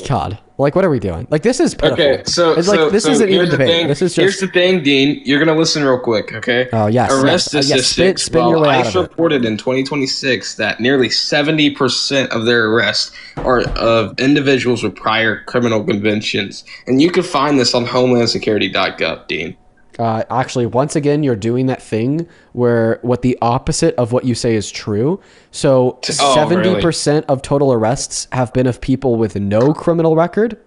God, like, what are we doing? Like, this is pitiful. Okay, so it's like this isn't even debate. This is just. Here's the thing, Dean. You're gonna listen real quick, okay? Oh yes. Arrest statistics. Spin your way out ICE of it. reported in 2026 that nearly 70% of their arrests are of individuals with prior criminal convictions, and you can find this on HomelandSecurity.gov, Dean. Actually, once again, you're doing that thing where what the opposite of what you say is true. So 70% of total arrests have been of people with no criminal record,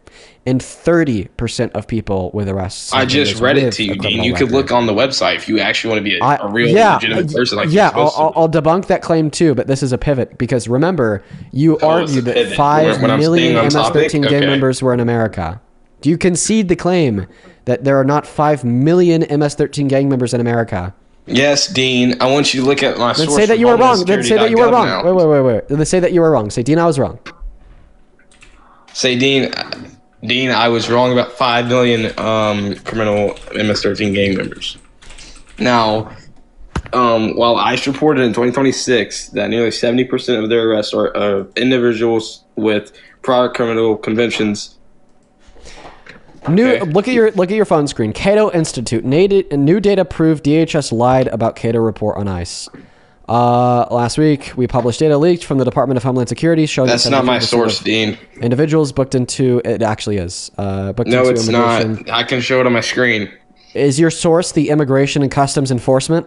and 30% of people with arrests. I just read it to you, Dean. You could look on the website if you actually want to be a real legitimate person. Like you're supposed to. I'll debunk that claim too, but this is a pivot because remember, you argued that 5 million MS-13 gang members were in America. Do you concede the claim that there are not 5 million MS-13 gang members in America? Yes, Dean. I want you to look at my source. Then say that you were wrong. Then say that you were wrong. Wait. Then say that you were wrong. Say, Dean, I was wrong. Say, Dean, I was wrong about 5 million criminal MS-13 gang members. Now, while ICE reported in 2026 that nearly 70% of their arrests are individuals with prior criminal convictions. Look at your phone screen. Cato Institute. New data proved DHS lied about Cato report on ICE. Last week, we published data leaked from the Department of Homeland Security showing that's not my source, Dean. Individuals booked into it actually is. Booked no, into it's not. I can show it on my screen. Is your source the Immigration and Customs Enforcement?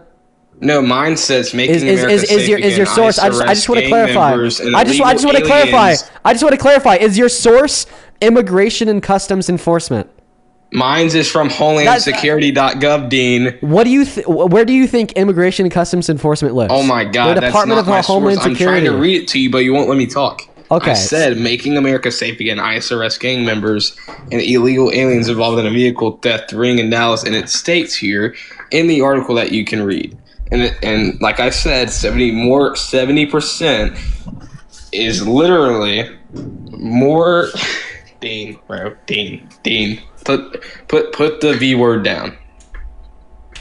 No, mine says making America safe again. Is your source? I just want to clarify. I just want to clarify. I just want to clarify. Is your source Immigration and Customs Enforcement? Mine's is from HomelandSecurity.gov, Dean. What do you? Where do you think Immigration and Customs Enforcement lives? Oh my God, the Department of Homeland Security. I'm trying to read it to you, but you won't let me talk. Okay. I said making America safe again. ICE arrest gang members and illegal aliens involved in a vehicle theft ring in Dallas, and it states here in the article that you can read. And like I said, 70% is literally more. Dean, bro, Dean. Put the V word down.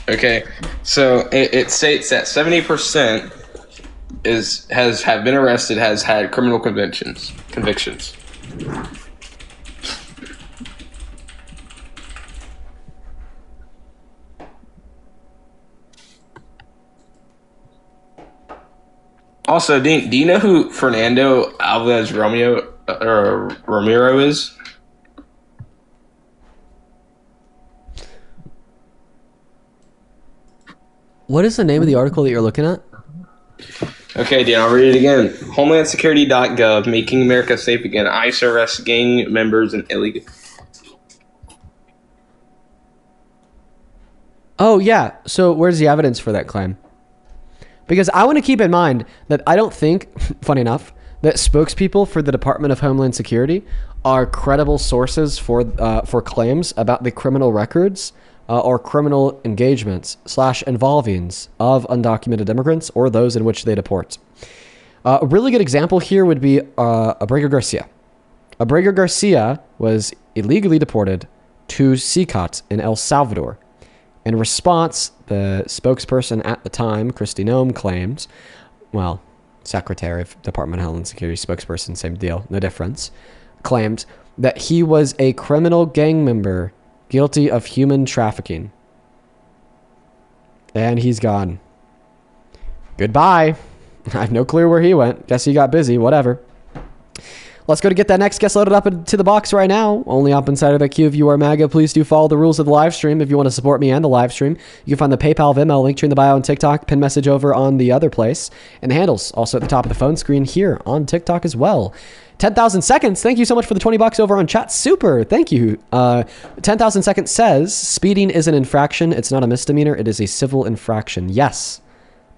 Okay, so it states that 70% have been arrested, has had criminal convictions. Also, Dean, do you know who Fernando Alvarez Romero is? What is the name of the article that you're looking at? Okay, Dean, I'll read it again. HomelandSecurity.gov, making America safe again. ICE arrests gang members and illegal. Oh, yeah. So where's the evidence for that claim? Because I want to keep in mind that I don't think, funny enough, that spokespeople for the Department of Homeland Security are credible sources for claims about the criminal records or criminal engagements / involvings of undocumented immigrants or those in which they deport. A really good example here would be Abrego Garcia. Abrego Garcia was illegally deported to CCOT in El Salvador. In response, the spokesperson at the time, Kristi Noem, claims, well, Secretary of Department of Homeland Security spokesperson, same deal, no difference, claimed that he was a criminal gang member guilty of human trafficking. And he's gone. Goodbye. I have no clue where he went. Guess he got busy, whatever. Let's go to get that next guest loaded up into the box right now. Only up inside of the queue. If you are MAGA, please do follow the rules of the live stream. If you want to support me and the live stream, you can find the PayPal, Venmo, link tree in the bio on TikTok, pin message over on the other place, and the handles also at the top of the phone screen here on TikTok as well. 10,000 seconds. Thank you so much for the $20 over on chat. Super. Thank you. 10,000 seconds says speeding is an infraction. It's not a misdemeanor. It is a civil infraction. Yes.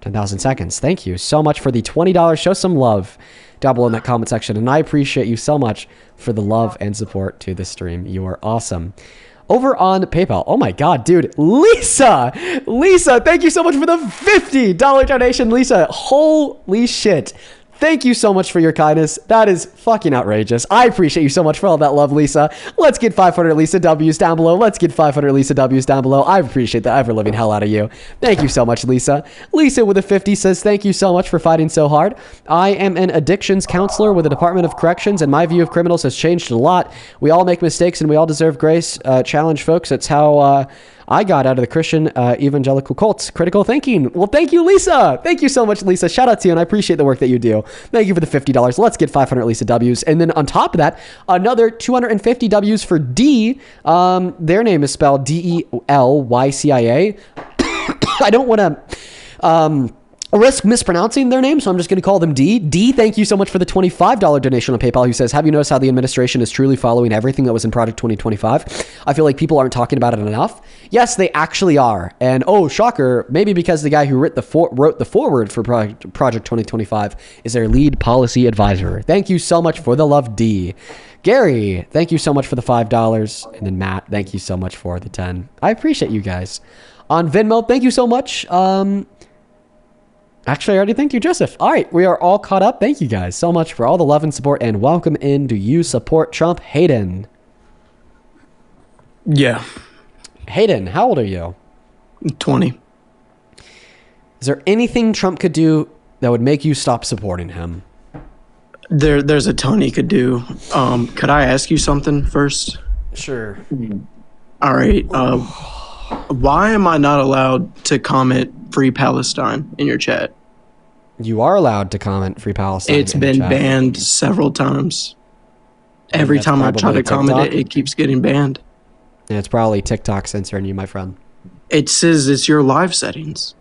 10,000 seconds. Thank you so much for the $20. Show some love down below in that comment section. And I appreciate you so much for the love and support to the stream. You are awesome. Over on PayPal. Oh my God, dude. Lisa, thank you so much for the $50 donation. Lisa, holy shit. Thank you so much for your kindness. That is fucking outrageous. I appreciate you so much for all that love, Lisa. Let's get 500 Lisa W's down below. Let's get 500 Lisa W's down below. I appreciate the ever-living hell out of you. Thank you so much, Lisa. Lisa with a 50 says, thank you so much for fighting so hard. I am an addictions counselor with the Department of Corrections, and my view of criminals has changed a lot. We all make mistakes, and we all deserve grace. Challenge, folks. That's how I got out of the Christian evangelical cults. Critical thinking. Well, thank you, Lisa. Thank you so much, Lisa. Shout out to you, and I appreciate the work that you do. Thank you for the $50. Let's get 500 Lisa W's. And then on top of that, another 250 W's for D. Their name is spelled D-E-L-Y-C-I-A. I don't want to risk mispronouncing their name, so I'm just going to call them D. D, thank you so much for the $25 donation on PayPal, who says, have you noticed how the administration is truly following everything that was in Project 2025? I feel like people aren't talking about it enough. Yes, they actually are. And oh, shocker, maybe because the guy who wrote the foreword for Project 2025 is their lead policy advisor. Thank you so much for the love, D. Gary, thank you so much for the $5. And then Matt, thank you so much for the 10. I appreciate you guys. On Venmo, thank you so much. Actually, I already thanked you, Joseph. All right, we are all caught up. Thank you guys so much for all the love and support, and welcome in. Do you support Trump? Hayden. Yeah, Hayden, how old are you? 20. Is there anything Trump could do that would make you stop supporting him? There's a ton he could do. Could I ask you something first? Sure. All right. Why am I not allowed to comment Free Palestine in your chat? You are allowed to comment Free Palestine. It's been banned several times. Every that's time I try to probably comment TikTok? it keeps getting banned. Yeah, it's probably TikTok censoring you, my friend. It says it's your live settings.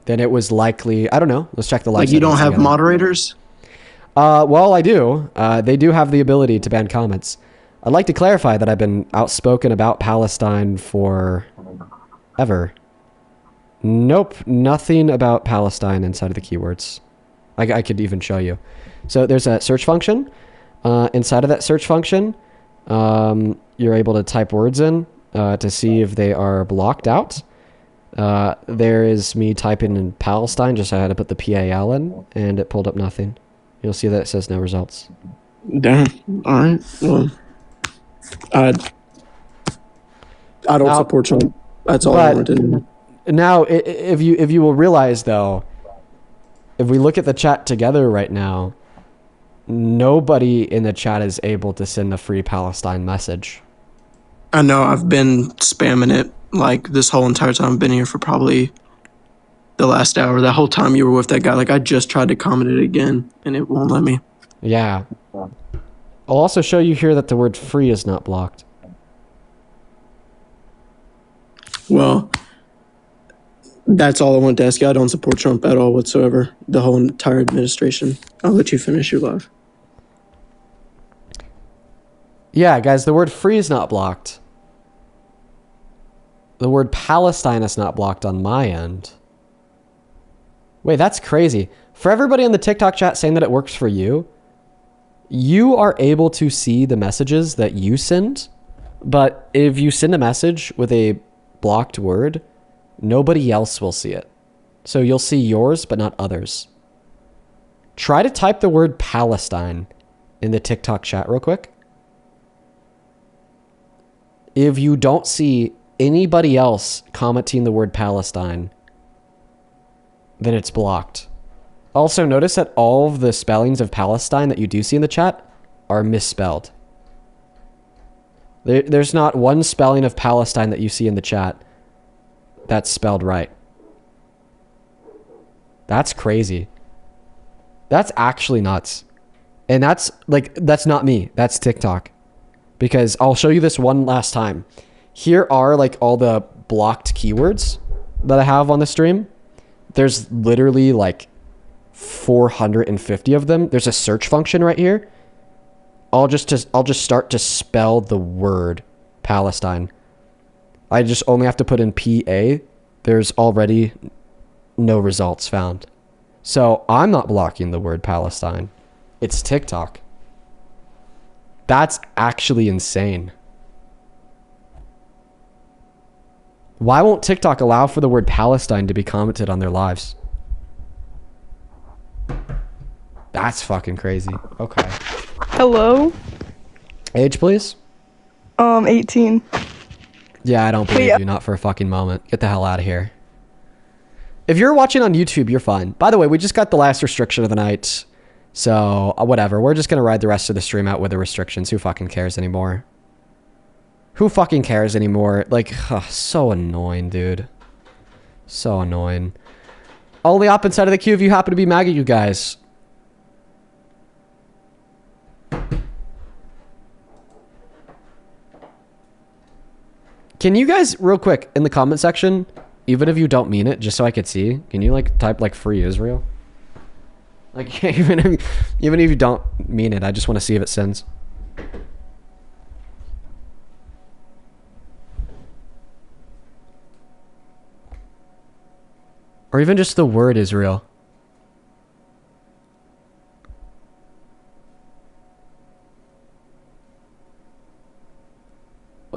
Then it was likely, I don't know. Let's check the live Like you don't settings have together. moderators? Well, I do. They do have the ability to ban comments. I'd like to clarify that I've been outspoken about Palestine for ever. Nope, nothing about Palestine inside of the keywords. I could even show you. So there's a search function. Inside of that search function, you're able to type words in to see if they are blocked out. There is me typing in Palestine, just I had to put the PAL in, and it pulled up nothing. You'll see that it says no results. Damn. All right. Well, I don't Now- support Trump. That's all I but- wanted to know. Now, if you will realize though, if we look at the chat together right now, nobody in the chat is able to send a Free Palestine message. I know I've been spamming it like this whole entire time. I've been here for probably the last hour. That whole time you were with that guy, like I just tried to comment it again and it won't let me. Yeah. I'll also show you here that the word free is not blocked. Well, that's all I wanted to ask you. I don't support Trump at all whatsoever. The whole entire administration. I'll let you finish your live. Yeah, guys, the word free is not blocked. The word Palestine is not blocked on my end. Wait, that's crazy. For everybody in the TikTok chat saying that it works for you, you are able to see the messages that you send, but if you send a message with a blocked word, nobody else will see it. So you'll see yours, but not others. Try to type the word Palestine in the TikTok chat real quick. If you don't see anybody else commenting the word Palestine, then it's blocked. Also, notice that all of the spellings of Palestine that you do see in the chat are misspelled. There's not one spelling of Palestine that you see in the chat that's spelled right. That's crazy. That's actually nuts. And that's not me. That's TikTok. Because I'll show you this one last time. Here are like all the blocked keywords that I have on the stream. There's literally like 450 of them. There's a search function right here. I'll just start to spell the word Palestine. I just only have to put in PA. There's already no results found. So I'm not blocking the word Palestine. It's TikTok. That's actually insane. Why won't TikTok allow for the word Palestine to be commented on their lives? That's fucking crazy. Okay. Hello? Age, please? 18. Yeah, I don't believe yeah. you. Not for a fucking moment. Get the hell out of here. If you're watching on YouTube, you're fine. By the way, we just got the last restriction of the night. So, whatever. We're just going to ride the rest of the stream out with the restrictions. Who fucking cares anymore? Who fucking cares anymore? Like, so annoying, dude. So annoying. Only up inside of the queue if you happen to be MAGA, you guys. Can you guys, real quick, in the comment section, even if you don't mean it, just so I could see, can you like type like free Israel? Like even if you don't mean it, I just want to see if it sends. Or even just the word Israel.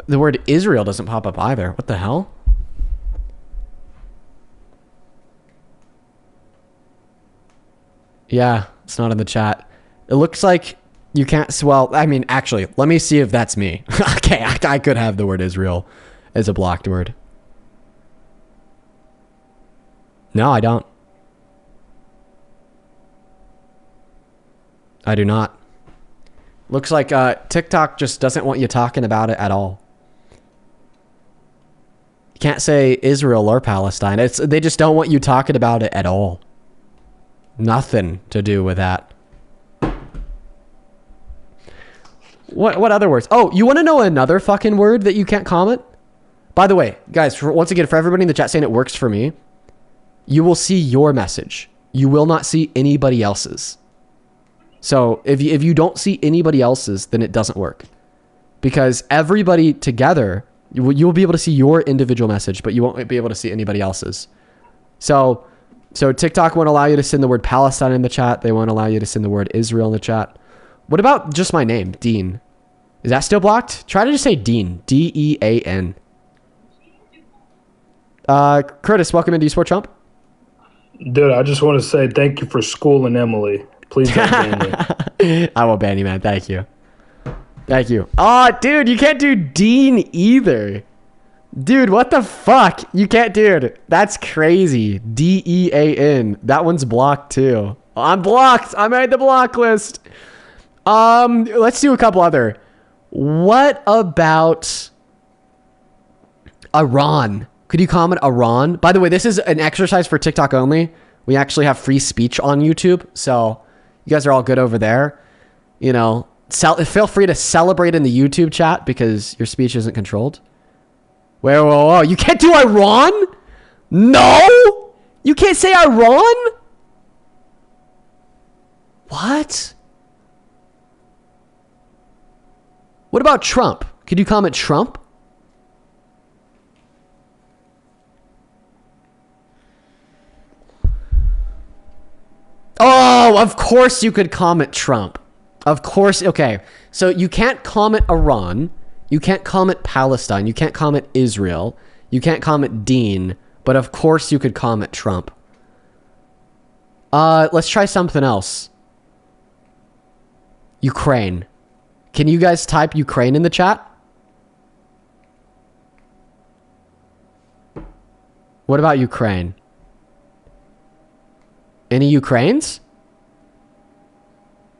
The word Israel doesn't pop up either. What the hell? Yeah, it's not in the chat. It looks like you can't. Well, I mean, actually, let me see if that's me. Okay, I could have the word Israel as a blocked word. No, I don't. I do not. Looks like TikTok just doesn't want you talking about it at all. You can't say Israel or Palestine. They just don't want you talking about it at all. Nothing to do with that. What other words? Oh, you want to know another fucking word that you can't comment? By the way, guys, once again, for everybody in the chat saying it works for me, you will see your message. You will not see anybody else's. So if you don't see anybody else's, then it doesn't work. Because everybody together, you'll be able to see your individual message, but you won't be able to see anybody else's. So TikTok won't allow you to send the word Palestine in the chat. They won't allow you to send the word Israel in the chat. What about just my name, Dean? Is that still blocked? Try to just say Dean. D-E-A-N. Curtis, welcome into eSport Chump. Dude, I just want to say thank you for schooling Emily. Please don't ban me. I won't ban you, man. Thank you. Thank you. Oh, dude, you can't do Dean either. Dude, what the fuck? You can't, dude. That's crazy. D-E-A-N. That one's blocked too. I'm blocked. I made the block list. Let's do a couple other. What about Iran? Could you comment Iran? By the way, this is an exercise for TikTok only. We actually have free speech on YouTube, so you guys are all good over there. You know, feel free to celebrate in the YouTube chat because your speech isn't controlled. Whoa. You can't do Iran? No? You can't say Iran? What? What about Trump? Could you comment Trump? Oh, of course you could comment Trump. Of course. Okay. So you can't comment Iran. You can't comment Palestine. You can't comment Israel. You can't comment Dean. But of course you could comment Trump. Let's try something else. Ukraine. Can you guys type Ukraine in the chat? What about Ukraine? Any Ukraines?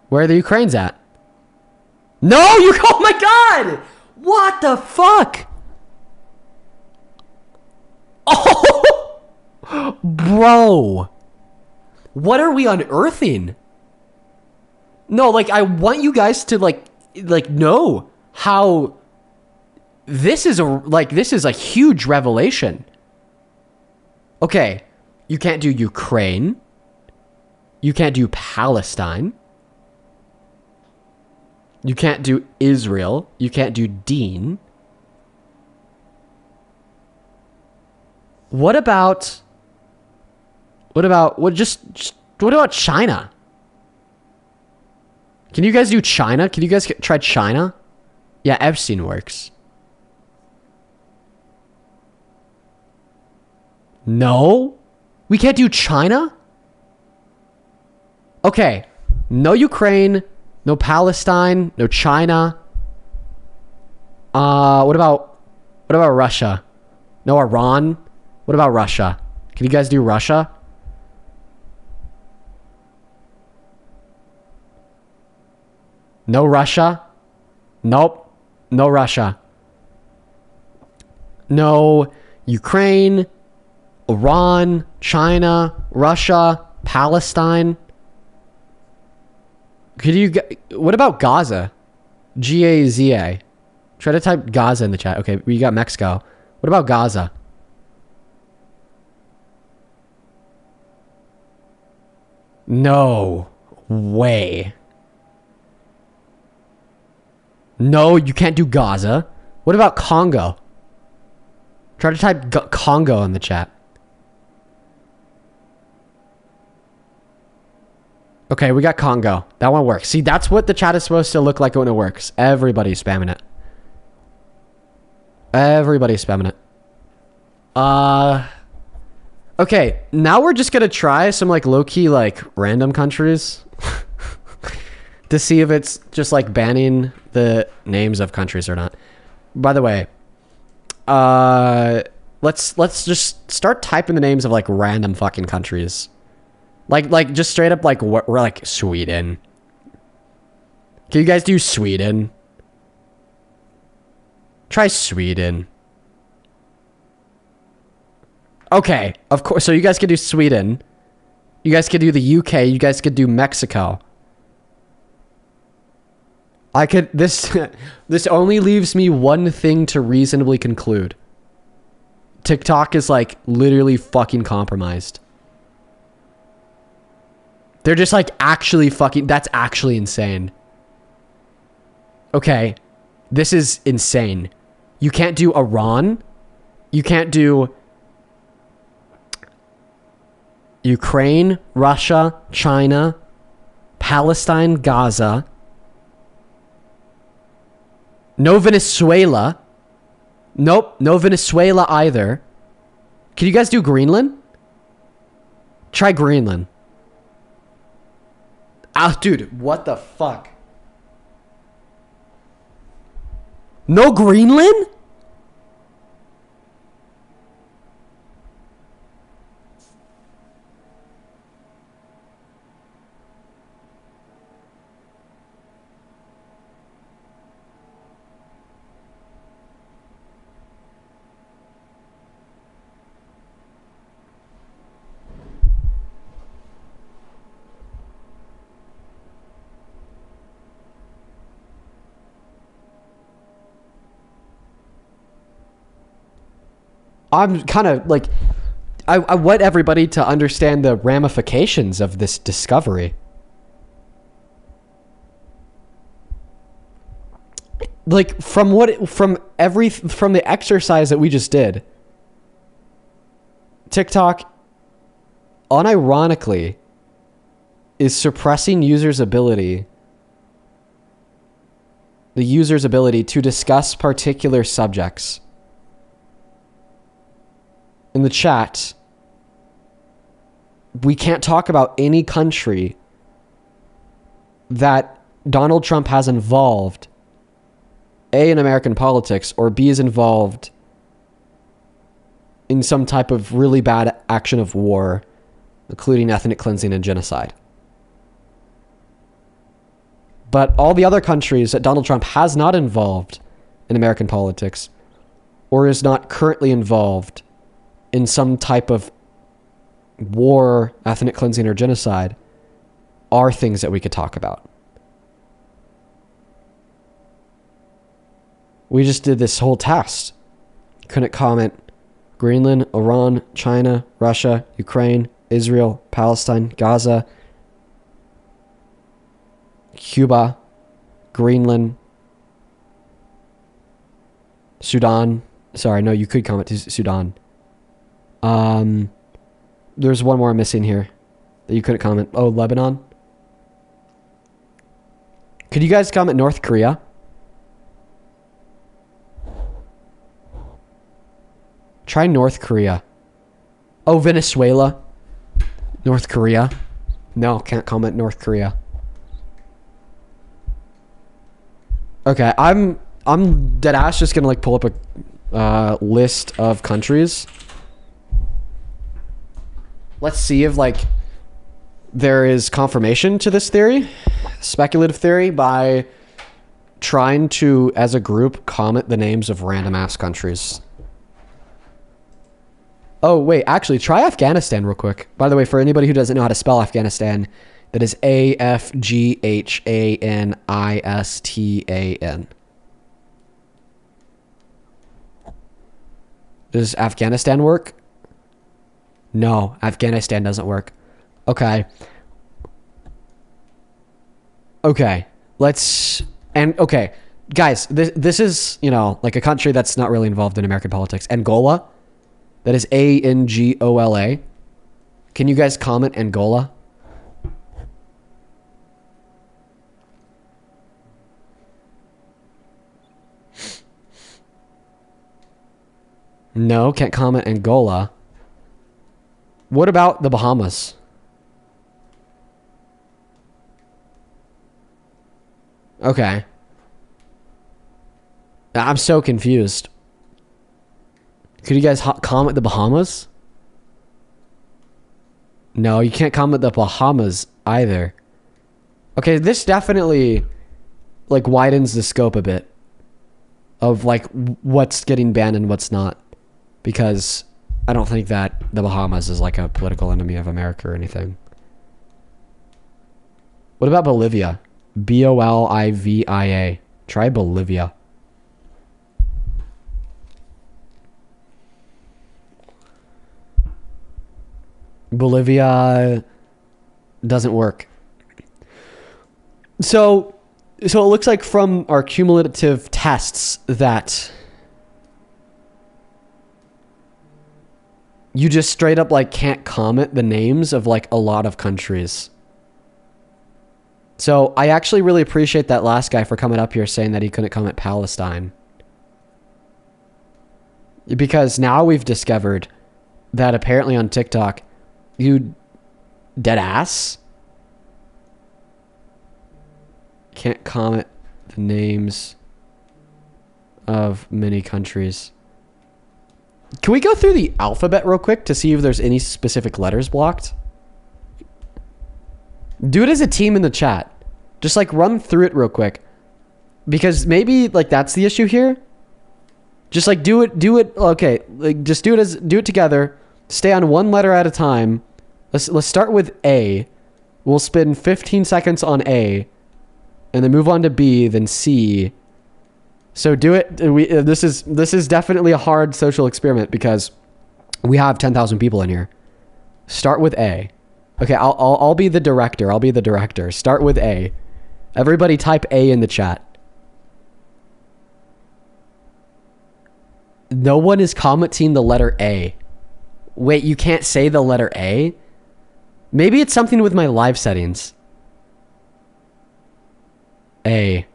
Where are the Ukraines at? No, oh my god! What the fuck? Oh, bro. What are we unearthing? No, like, I want you guys to like know how this is a huge revelation. Okay, you can't do Ukraine. You can't do Palestine. You can't do Israel. You can't do Dean. What about China? Can you guys do China? Can you guys try China? Yeah, Epstein works. No? We can't do China? Okay. No Ukraine, no Palestine, no China. What about Russia? No Iran? What about Russia? Can you guys do Russia? No Russia? Nope. No Russia. No Ukraine, Iran, China, Russia, Palestine. What about Gaza? G-A-Z-A. Try to type Gaza in the chat. Okay, we got Mexico. What about Gaza? No way. No, you can't do Gaza. What about Congo? Try to type Congo in the chat. Okay, we got Congo. That one works. See, that's what the chat is supposed to look like when it works. Everybody's spamming it. Everybody's spamming it. Okay, now we're just gonna try some like low-key like random countries to see if it's just like banning the names of countries or not. By the way, let's just start typing the names of like random fucking countries. Like just straight up like we're like Sweden. Can you guys do Sweden? Try Sweden. Okay, of course. So you guys could do Sweden. You guys could do the UK. You guys could do Mexico. I could this this only leaves me one thing to reasonably conclude. TikTok is like literally fucking compromised. They're just like actually fucking that's actually insane. Okay. This is insane. You can't do Iran. You can't do Ukraine, Russia, China, Palestine, Gaza. No Venezuela. Nope, no Venezuela either. Can you guys do Greenland? Try Greenland. Ah, dude, what the fuck? No Greenland? I'm kind of like, I want everybody to understand the ramifications of this discovery. Like from the exercise that we just did, TikTok unironically is suppressing the user's ability to discuss particular subjects. In the chat, we can't talk about any country that Donald Trump has involved, A, in American politics, or B, is involved in some type of really bad action of war, including ethnic cleansing and genocide. But all the other countries that Donald Trump has not involved in American politics, or is not currently involved in some type of war, ethnic cleansing, or genocide, are things that we could talk about. We just did this whole test. Couldn't comment Greenland, Iran, China, Russia, Ukraine, Israel, Palestine, Gaza, Cuba, Greenland, Sudan. Sorry, no, you could comment to Sudan. There's one more missing here that you couldn't comment. Oh, Lebanon. Could you guys comment North Korea? Try North Korea. Oh, Venezuela. North Korea. No, can't comment North Korea. Okay, I'm deadass just gonna like pull up a list of countries. Let's see if like there is confirmation to this theory, speculative theory, by trying to, as a group, comment the names of random ass countries. Oh, wait, actually, try Afghanistan real quick. By the way, for anybody who doesn't know how to spell Afghanistan, that is Afghanistan. Does Afghanistan work? No, Afghanistan doesn't work. Okay. Okay. Okay. Guys, this is, you know, like a country that's not really involved in American politics. Angola. That is Angola. Can you guys comment Angola? No, can't comment Angola. What about the Bahamas? Okay. I'm so confused. Could you guys comment the Bahamas? No, you can't comment the Bahamas either. Okay, this definitely like widens the scope a bit of like what's getting banned and what's not, because I don't think that the Bahamas is like a political enemy of America or anything. What about Bolivia? Bolivia. Try Bolivia. Bolivia doesn't work. So it looks like from our cumulative tests that you just straight up like can't comment the names of like a lot of countries. So I actually really appreciate that last guy for coming up here saying that he couldn't comment Palestine. Because now we've discovered that apparently on TikTok, you dead ass can't comment the names of many countries. Can we go through the alphabet real quick to see if there's any specific letters blocked? Do it as a team in the chat. Just like run through it real quick. Because maybe like that's the issue here. Just like do it, okay. Like just do it together. Stay on one letter at a time. Let's start with A. We'll spend 15 seconds on A. And then move on to B, then C. So do it. This is definitely a hard social experiment because we have 10,000 people in here. Start with A. Okay, I'll be the director. I'll be the director. Start with A. Everybody type A in the chat. No one is commenting the letter A. Wait, you can't say the letter A? Maybe it's something with my live settings. A.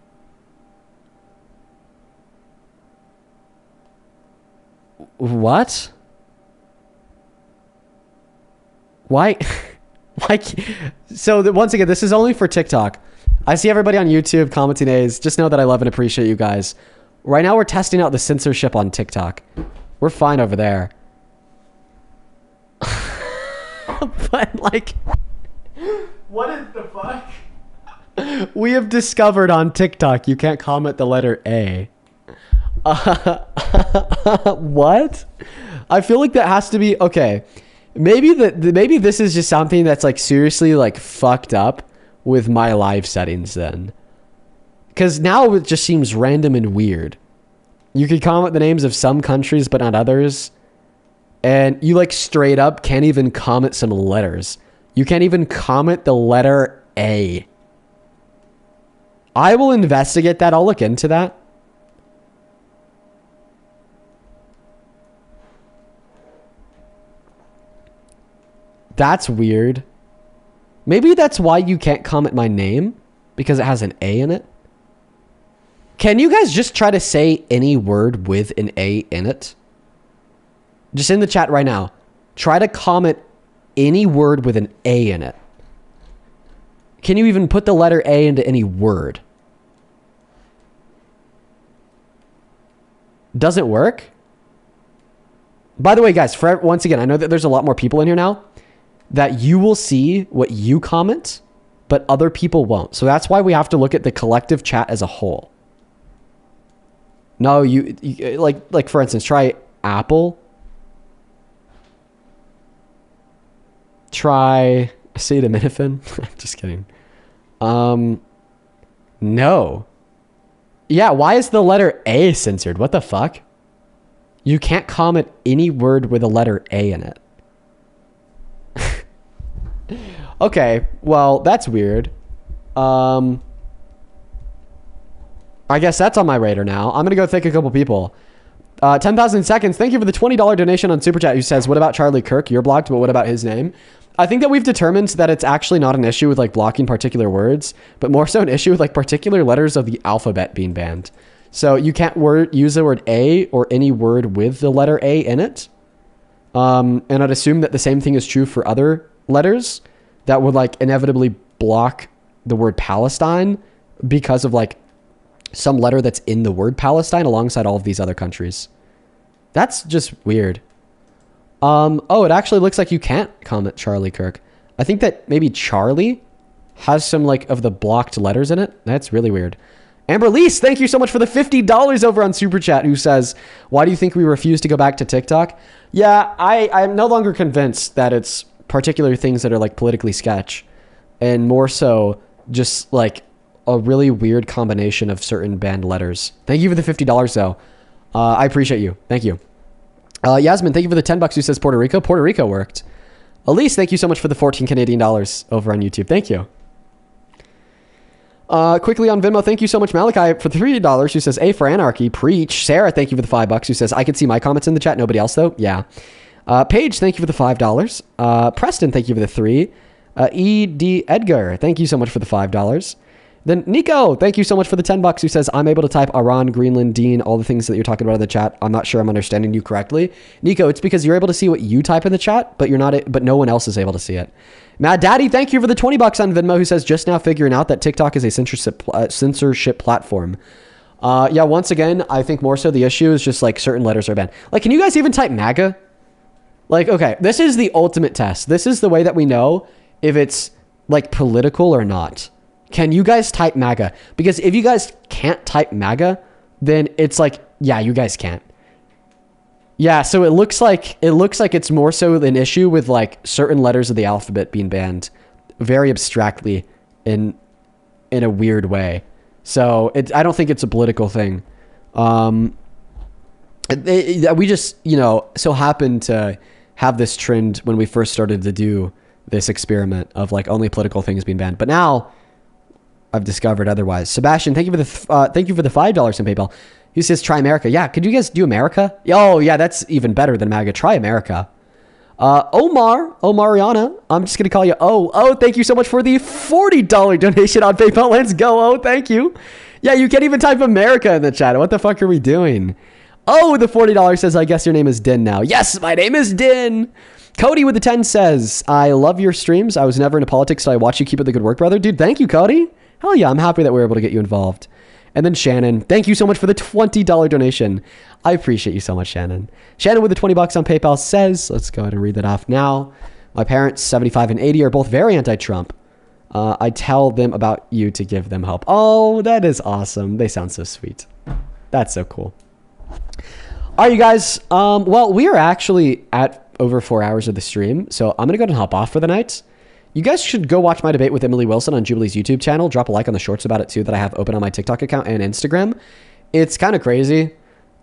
What? Why? Why? So once again, this is only for TikTok. I see everybody on YouTube commenting A's. Just know that I love and appreciate you guys. Right now we're testing out the censorship on TikTok. We're fine over there. But like, what is the fuck? We have discovered on TikTok you can't comment the letter A. What? I feel like that has to be okay. Maybe maybe this is just something that's like seriously like fucked up with my live settings then. Because now it just seems random and weird. You could comment the names of some countries but not others. And you like straight up can't even comment some letters. You can't even comment the letter A. I will investigate that. I'll look into that. That's weird. Maybe that's why you can't comment my name, because it has an A in it. Can you guys just try to say any word with an A in it? Just in the chat right now. Try to comment any word with an A in it. Can you even put the letter A into any word? Does it work? By the way, guys, once again, I know that there's a lot more people in here now, that you will see what you comment, but other people won't. So that's why we have to look at the collective chat as a whole. No, you like for instance, try Apple. Try acetaminophen. Just kidding. No. Yeah, why is the letter A censored? What the fuck? You can't comment any word with a letter A in it. Okay, well, that's weird. I guess that's on my radar now. I'm gonna go thank a couple people. 10,000 seconds. Thank you for the $20 donation on Super Chat. Who says, what about Charlie Kirk? You're blocked, but what about his name? I think that we've determined that it's actually not an issue with like blocking particular words, but more so an issue with like particular letters of the alphabet being banned. So you can't use the word A or any word with the letter A in it. And I'd assume that the same thing is true for other letters that would like inevitably block the word Palestine because of like some letter that's in the word Palestine alongside all of these other countries. That's just weird. Oh, it actually looks like you can't comment Charlie Kirk. I think that maybe Charlie has some like of the blocked letters in it. That's really weird. Amber Lease, thank you so much for the $50 over on Super Chat, who says, why do you think we refuse to go back to TikTok? Yeah, I'm no longer convinced that it's particular things that are like politically sketch and more so just like a really weird combination of certain banned letters. Thank you for the $50 though. I appreciate you. Thank you. Yasmin, thank you for the $10 who says Puerto Rico. Puerto Rico worked. Elise, thank you so much for the 14 Canadian dollars over on YouTube. Thank you. Quickly on Venmo, thank you so much, Malachi, for the $3 who says A for Anarchy. Preach. Sarah, thank you for the $5 who says I can see my comments in the chat. Nobody else though. Yeah. Paige, thank you for the $5. Preston, thank you for the 3. E.D. Edgar, thank you so much for the $5. Then Nico, thank you so much for the $10 who says I'm able to type Iran, Greenland, Dean, all the things that you're talking about in the chat. I'm not sure I'm understanding you correctly. Nico, it's because you're able to see what you type in the chat, but no one else is able to see it. Mad Daddy, thank you for the $20 on Venmo who says just now figuring out that TikTok is a censorship platform. Yeah, once again, I think more so the issue is just like certain letters are banned. Like, can you guys even type MAGA? Like, okay, this is the ultimate test. This is the way that we know if it's like political or not. Can you guys type MAGA? Because if you guys can't type MAGA, then it's like, yeah, you guys can't. Yeah, so it looks like it's more so an issue with like certain letters of the alphabet being banned very abstractly in a weird way. So I don't think it's a political thing. We just, so happened to have this trend when we first started to do this experiment of like only political things being banned. But now I've discovered otherwise. Sebastian, thank you for the $5 in PayPal. He says, try America. Yeah, could you guys do America? Oh, yeah, that's even better than MAGA. Try America. Omariana, I'm just going to call you Oh, thank you so much for the $40 donation on PayPal. Let's go, Oh, thank you. Yeah, you can't even type America in the chat. What the fuck are we doing? Oh, the $40 says, I guess your name is Din now. Yes, my name is Din. Cody with the 10 says, I love your streams. I was never into politics, so I watch you. Keep up the good work, brother. Dude, thank you, Cody. Hell yeah, I'm happy that we were able to get you involved. And then Shannon, thank you so much for the $20 donation. I appreciate you so much, Shannon. Shannon with the $20 on PayPal says, let's go ahead and read that off now. My parents, 75 and 80, are both very anti-Trump. I tell them about you to give them hope. Oh, that is awesome. They sound so sweet. That's so cool. All right, you guys. Well, we are actually at over 4 hours of the stream, so I'm going to go ahead and hop off for the night. You guys should go watch my debate with Emily Wilson on Jubilee's YouTube channel. Drop a like on the shorts about it too that I have open on my TikTok account and Instagram. It's kind of crazy.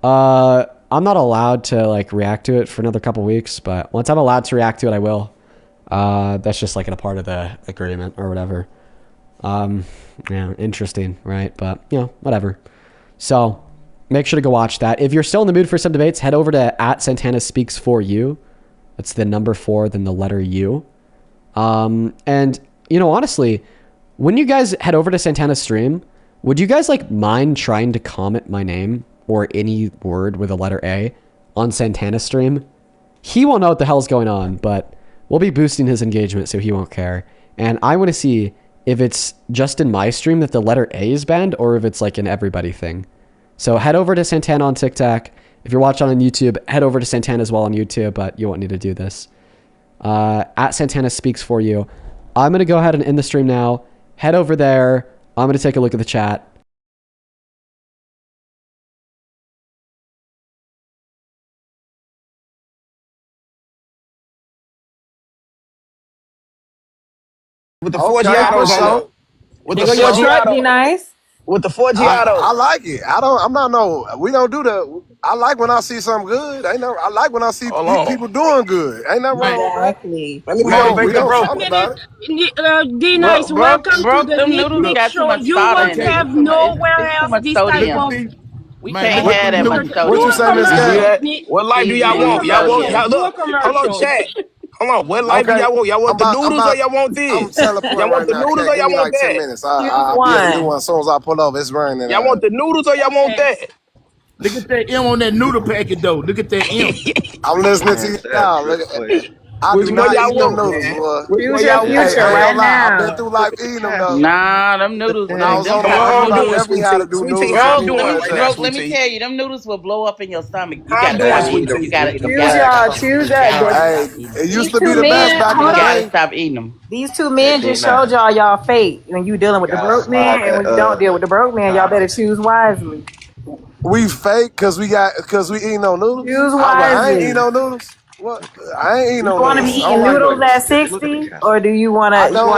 I'm not allowed to like react to it for another couple weeks, but once I'm allowed to react to it, I will. That's just like a part of the agreement or whatever. Yeah, interesting, right? But whatever. So make sure to go watch that. If you're still in the mood for some debates, head over to @SantanaSpeaks4U. That's the number 4, then the letter U. And honestly, when you guys head over to Santana's stream, would you guys like mind trying to comment my name or any word with a letter A on Santana's stream? He won't know what the hell's going on, but we'll be boosting his engagement so he won't care. And I want to see if it's just in my stream that the letter A is banned or if it's like an everybody thing. So head over to Santana on TikTok. If you're watching on YouTube, head over to Santana as well on YouTube, but you won't need to do this. @SantanaSpeaks4U. I'm going to go ahead and end the stream now. Head over there. I'm going to take a look at the chat. With the four Giottos on it. With the four Giottos. Be nice. With the four Giottos. I like it. We don't do the. I like when I see something good. I like when I see people doing good. Ain't nothing wrong with that. Exactly. Let me go We don't talk about it. D Nice, welcome to the Nick Show. You won't have nowhere else this type of. We can't have that much soda. What you say, Miss Cat? What life do y'all want? Y'all look. Hold on, chat. Hold on. What life do y'all want? Y'all want the noodles or y'all want this? I'm teleporting y'all want the noodles or y'all want that? 10 minutes. I'll do one as soon as I pull up. It's raining. Y'all want the noodles or y'all want that? Look at that M on that noodle packet though. Look at that M. I'm listening to y'all. Look I Which do one not y'all eat them want, noodles, man? boy. Which Choose one your y'all want, Hey, future I ain't man? gonna right lie. I've been now. through life eating them though. Nah, them noodles. When I was Them on the How road, I'm I doing, definitely Sweet had Tea? to do Sweet Tea, noodles how and I'm Bro, eat doing rice right now, and Sweet let me Tea? tell you, them noodles will blow up in your stomach. You How I'm gotta doing, stop Sweet eating them. Tea? Choose y'all. Choose You that. gotta hey, stop eating them. it used These to be two the best men, back in You the hold gotta on. day. stop eating them. These two men just showed y'all fate. When you dealing with the broke man, and when you don't deal with the broke man, y'all better choose wisely. We fake because we eating no noodles. Choose I ain't eating wisely. no noodles. What? I ain't eating You no want to be noodles. I don't eating like noodles at noodles. 60, or do you want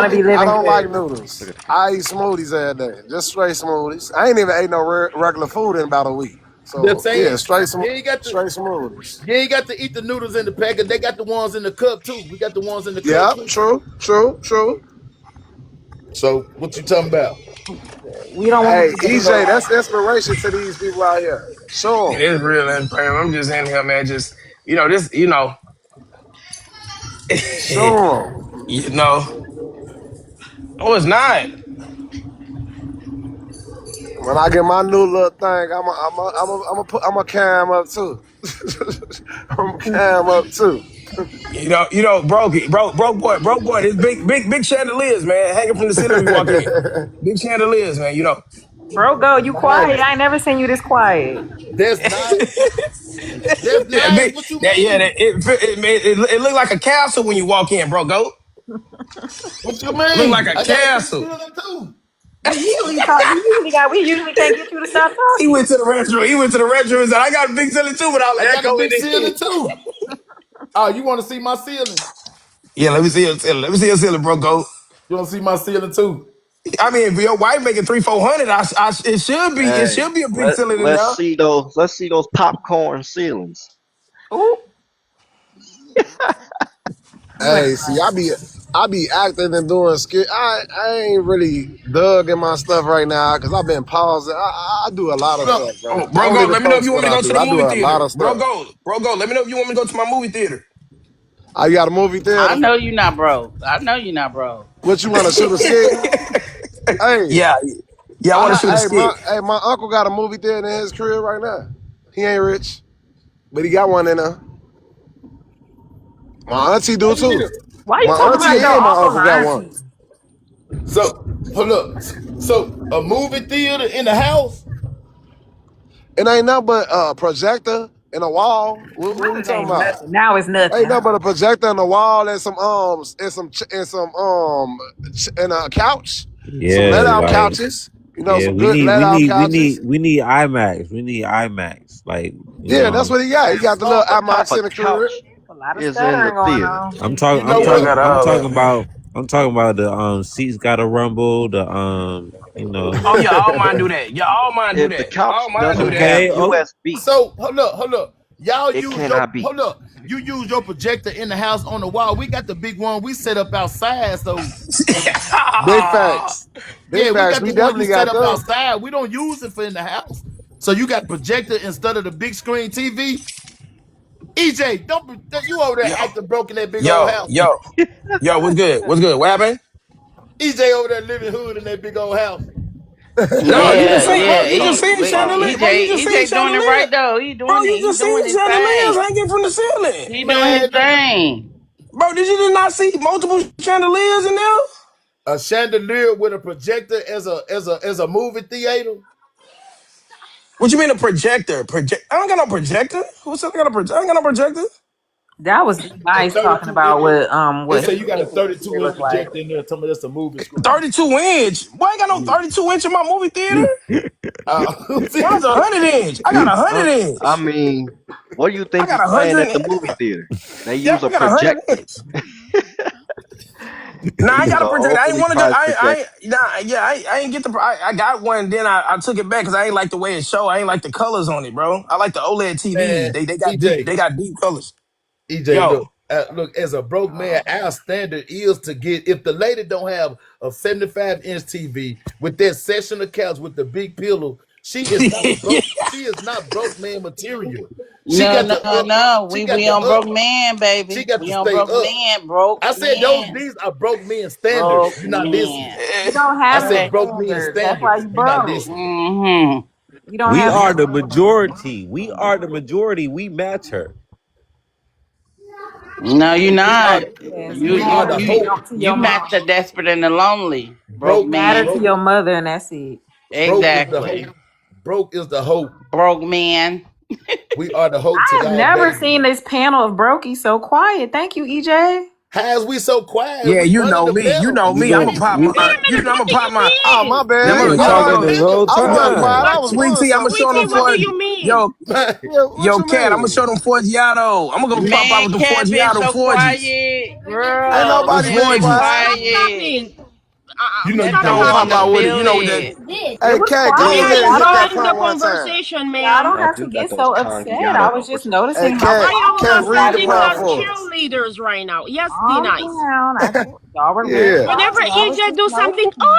to be I living don't like good? noodles. I eat smoothies every day. Just straight smoothies. I ain't even ate no regular food in about a week. The So yeah, same. You ain't got to. straight smoothies. You ain't got to eat the noodles in the packet. They got the ones in the cup too. We got the ones in the cup Yeah, too. true. So what you talking about? We don't want Hey, to be EJ, broke. that's inspiration to these people out here. Show It 'em. is real and fam. I'm just in here, man. Just this, Show 'em. you know. Oh, it's not. When I get my new little thing, I'm a cam up too. I'm a cam up too. Broke boy. This big chandeliers, man, hanging from the ceiling. We walk in. Big chandeliers, man. Bro, go. You Hey, quiet. I ain't never seen you this quiet. That's nice. That's That nice. big, What you that yeah, mean? that it looked like a castle when you walk in, bro. Go What you look like mean? a I got a big castle. ceiling too. We usually talk. We usually can't get you to stop He talking. went to the restroom. He went to the restroom and said, "I got a big ceiling too," but I'll I got a echo big it. ceiling too. Oh, you want to see my ceiling? Yeah, let me see your ceiling. Let me see your ceiling, bro. Go. You want to see my ceiling too? I mean, if your wife making 300-400, it should be a big ceiling in there. Ooh, you ain't hey, see, lying. I be acting and doing skit. I ain't really dug in my stuff right now because I've been pausing. I do a lot of Look, stuff, bro. Oh, bro, Only go. the Let me know if folks you want what me to I go to do. the I do movie a lot theater, of bro. stuff. Go, bro. Go. Let me know if you want me to go to my movie theater. I got a movie I theater. know you not broke. I know you not broke. What you want to shoot a skit? Hey, Yeah, yeah. I want to shoot a skit. my uncle got a movie theater in his crib right now. He ain't rich, but he got one in there. My auntie do what you too. mean? Why you My talking auntie about your and my uncle and uncle got one. auntie? So hold up. So a movie theater in the house? It ain't nothing but a projector and a wall. What Now we it talking ain't about? nothing. Now it's nothing, Ain't nothing huh? but a projector and a wall and some and a couch, some Yeah, let out like couches. You know, yeah, some good let out couches. we need IMAX. We need IMAX. Like, you Yeah, that's know. what he got. He got the little IMAX in the crib. A lot of stuttering going on. You know Yeah, I what? got all that, man. I'm talking about the seats gotta rumble, the you know. Oh yeah, all mine do that. Yeah, all mine do that. All mine do that. Okay, oh, So hold up. Y'all use your hold up. You use your projector in the house on the wall. We got the big one we set up outside. So Big facts. Big yeah, we facts. got We the one you definitely set got up them. outside. We don't use it for in the house. So you got projector instead of the big screen TV. EJ, don't you over there yo, acting broke in that big old yo, house. yo, yo. What's good? What's good? What happened? EJ over there living hood in that big old house. No, you just Yeah, seen, bro. yeah. You just seen chandelier, bro. You just seen EJ doing it chandelier, right though. bro. You He just doing seen his chandeliers thing. hanging from the ceiling, He doing his Man, thing. bro. Did you just not see multiple chandeliers in there? a chandelier with a projector as a movie theater. What you mean a projector? I don't got no projector. Who said I got a projector? I ain't got no projector. That was A nice talking 32 about inch. They what say his you got a movie 32 theater inch look like. projector in there. Tell me that's a movie screen. 32 inch. Boy, I ain't got no 32 inch in my movie theater. Uh, Mine's 100 inch. I got 100 inch. I got 100. Yeah, I got 100 inch. Nah, I got a projector. I ain't want to do. Nah, yeah, I ain't get the. I got one. Then I took it back because I ain't like the way it show. I ain't like the colors on it, bro. I like the OLED TVs. man, They got deep. EJ, They got deep colors. EJ, Yo, look. As a broke man, our standard is to get. If the lady don't have a 75-inch TV with that sectional couch with the big pillow, she is not a broke. She is not broke man material. She No, got no, to up. no. She got We to on up. broke man, She baby. got to We on stay broke up. man, broke I said man, these are broke men standards. broke You're not listening. man. You don't I have no said Okay. broke men standards. That's why standards. you You're not broke. listening. Mm-hmm. You don't We have are the majority. We are the majority. We match her. No, you're not. yes, You We are you the matter you hope. to you your match the mom. desperate and the lonely, broke Broke, Matter man. to broke, your mother, and that's it. broke is the hope. Exactly, Broke is the hope. broke man. We are the hope to I've y'all, never baby. seen this panel of Brokey so quiet. Thank you, EJ. How's we so quiet? Yeah, We you running know the me. You panel. know We me. I'm been gonna pop we my. You know I'm gonna pop my. Oh my Yeah, bad. we We been I running talking the was this panel. whole I wasn't quiet. time. I was doing Sweetie, I'm gonna something. show them What you for mean? yo, Yeah, what yo, you cat. I'm gonna mean? show them Forgiato. I'm gonna go pop out Man, with the cat been Forgiato so Forges. quiet, Ain't girl. The nobody Cat been been Forges. quiet. quiet. You know you Cat I'm can't don't gonna let pop want them. to out with it. feel You know with that. it. It Hey, was Cat, go quiet. ahead and I hit don't that have prompt one time. Yeah, I don't have to get so upset. I was just Hey, noticing how Cat, Cat, quiet read the everybody prompt was. for us. Calm down. Y'all were very Yeah. quiet. I was just noticing.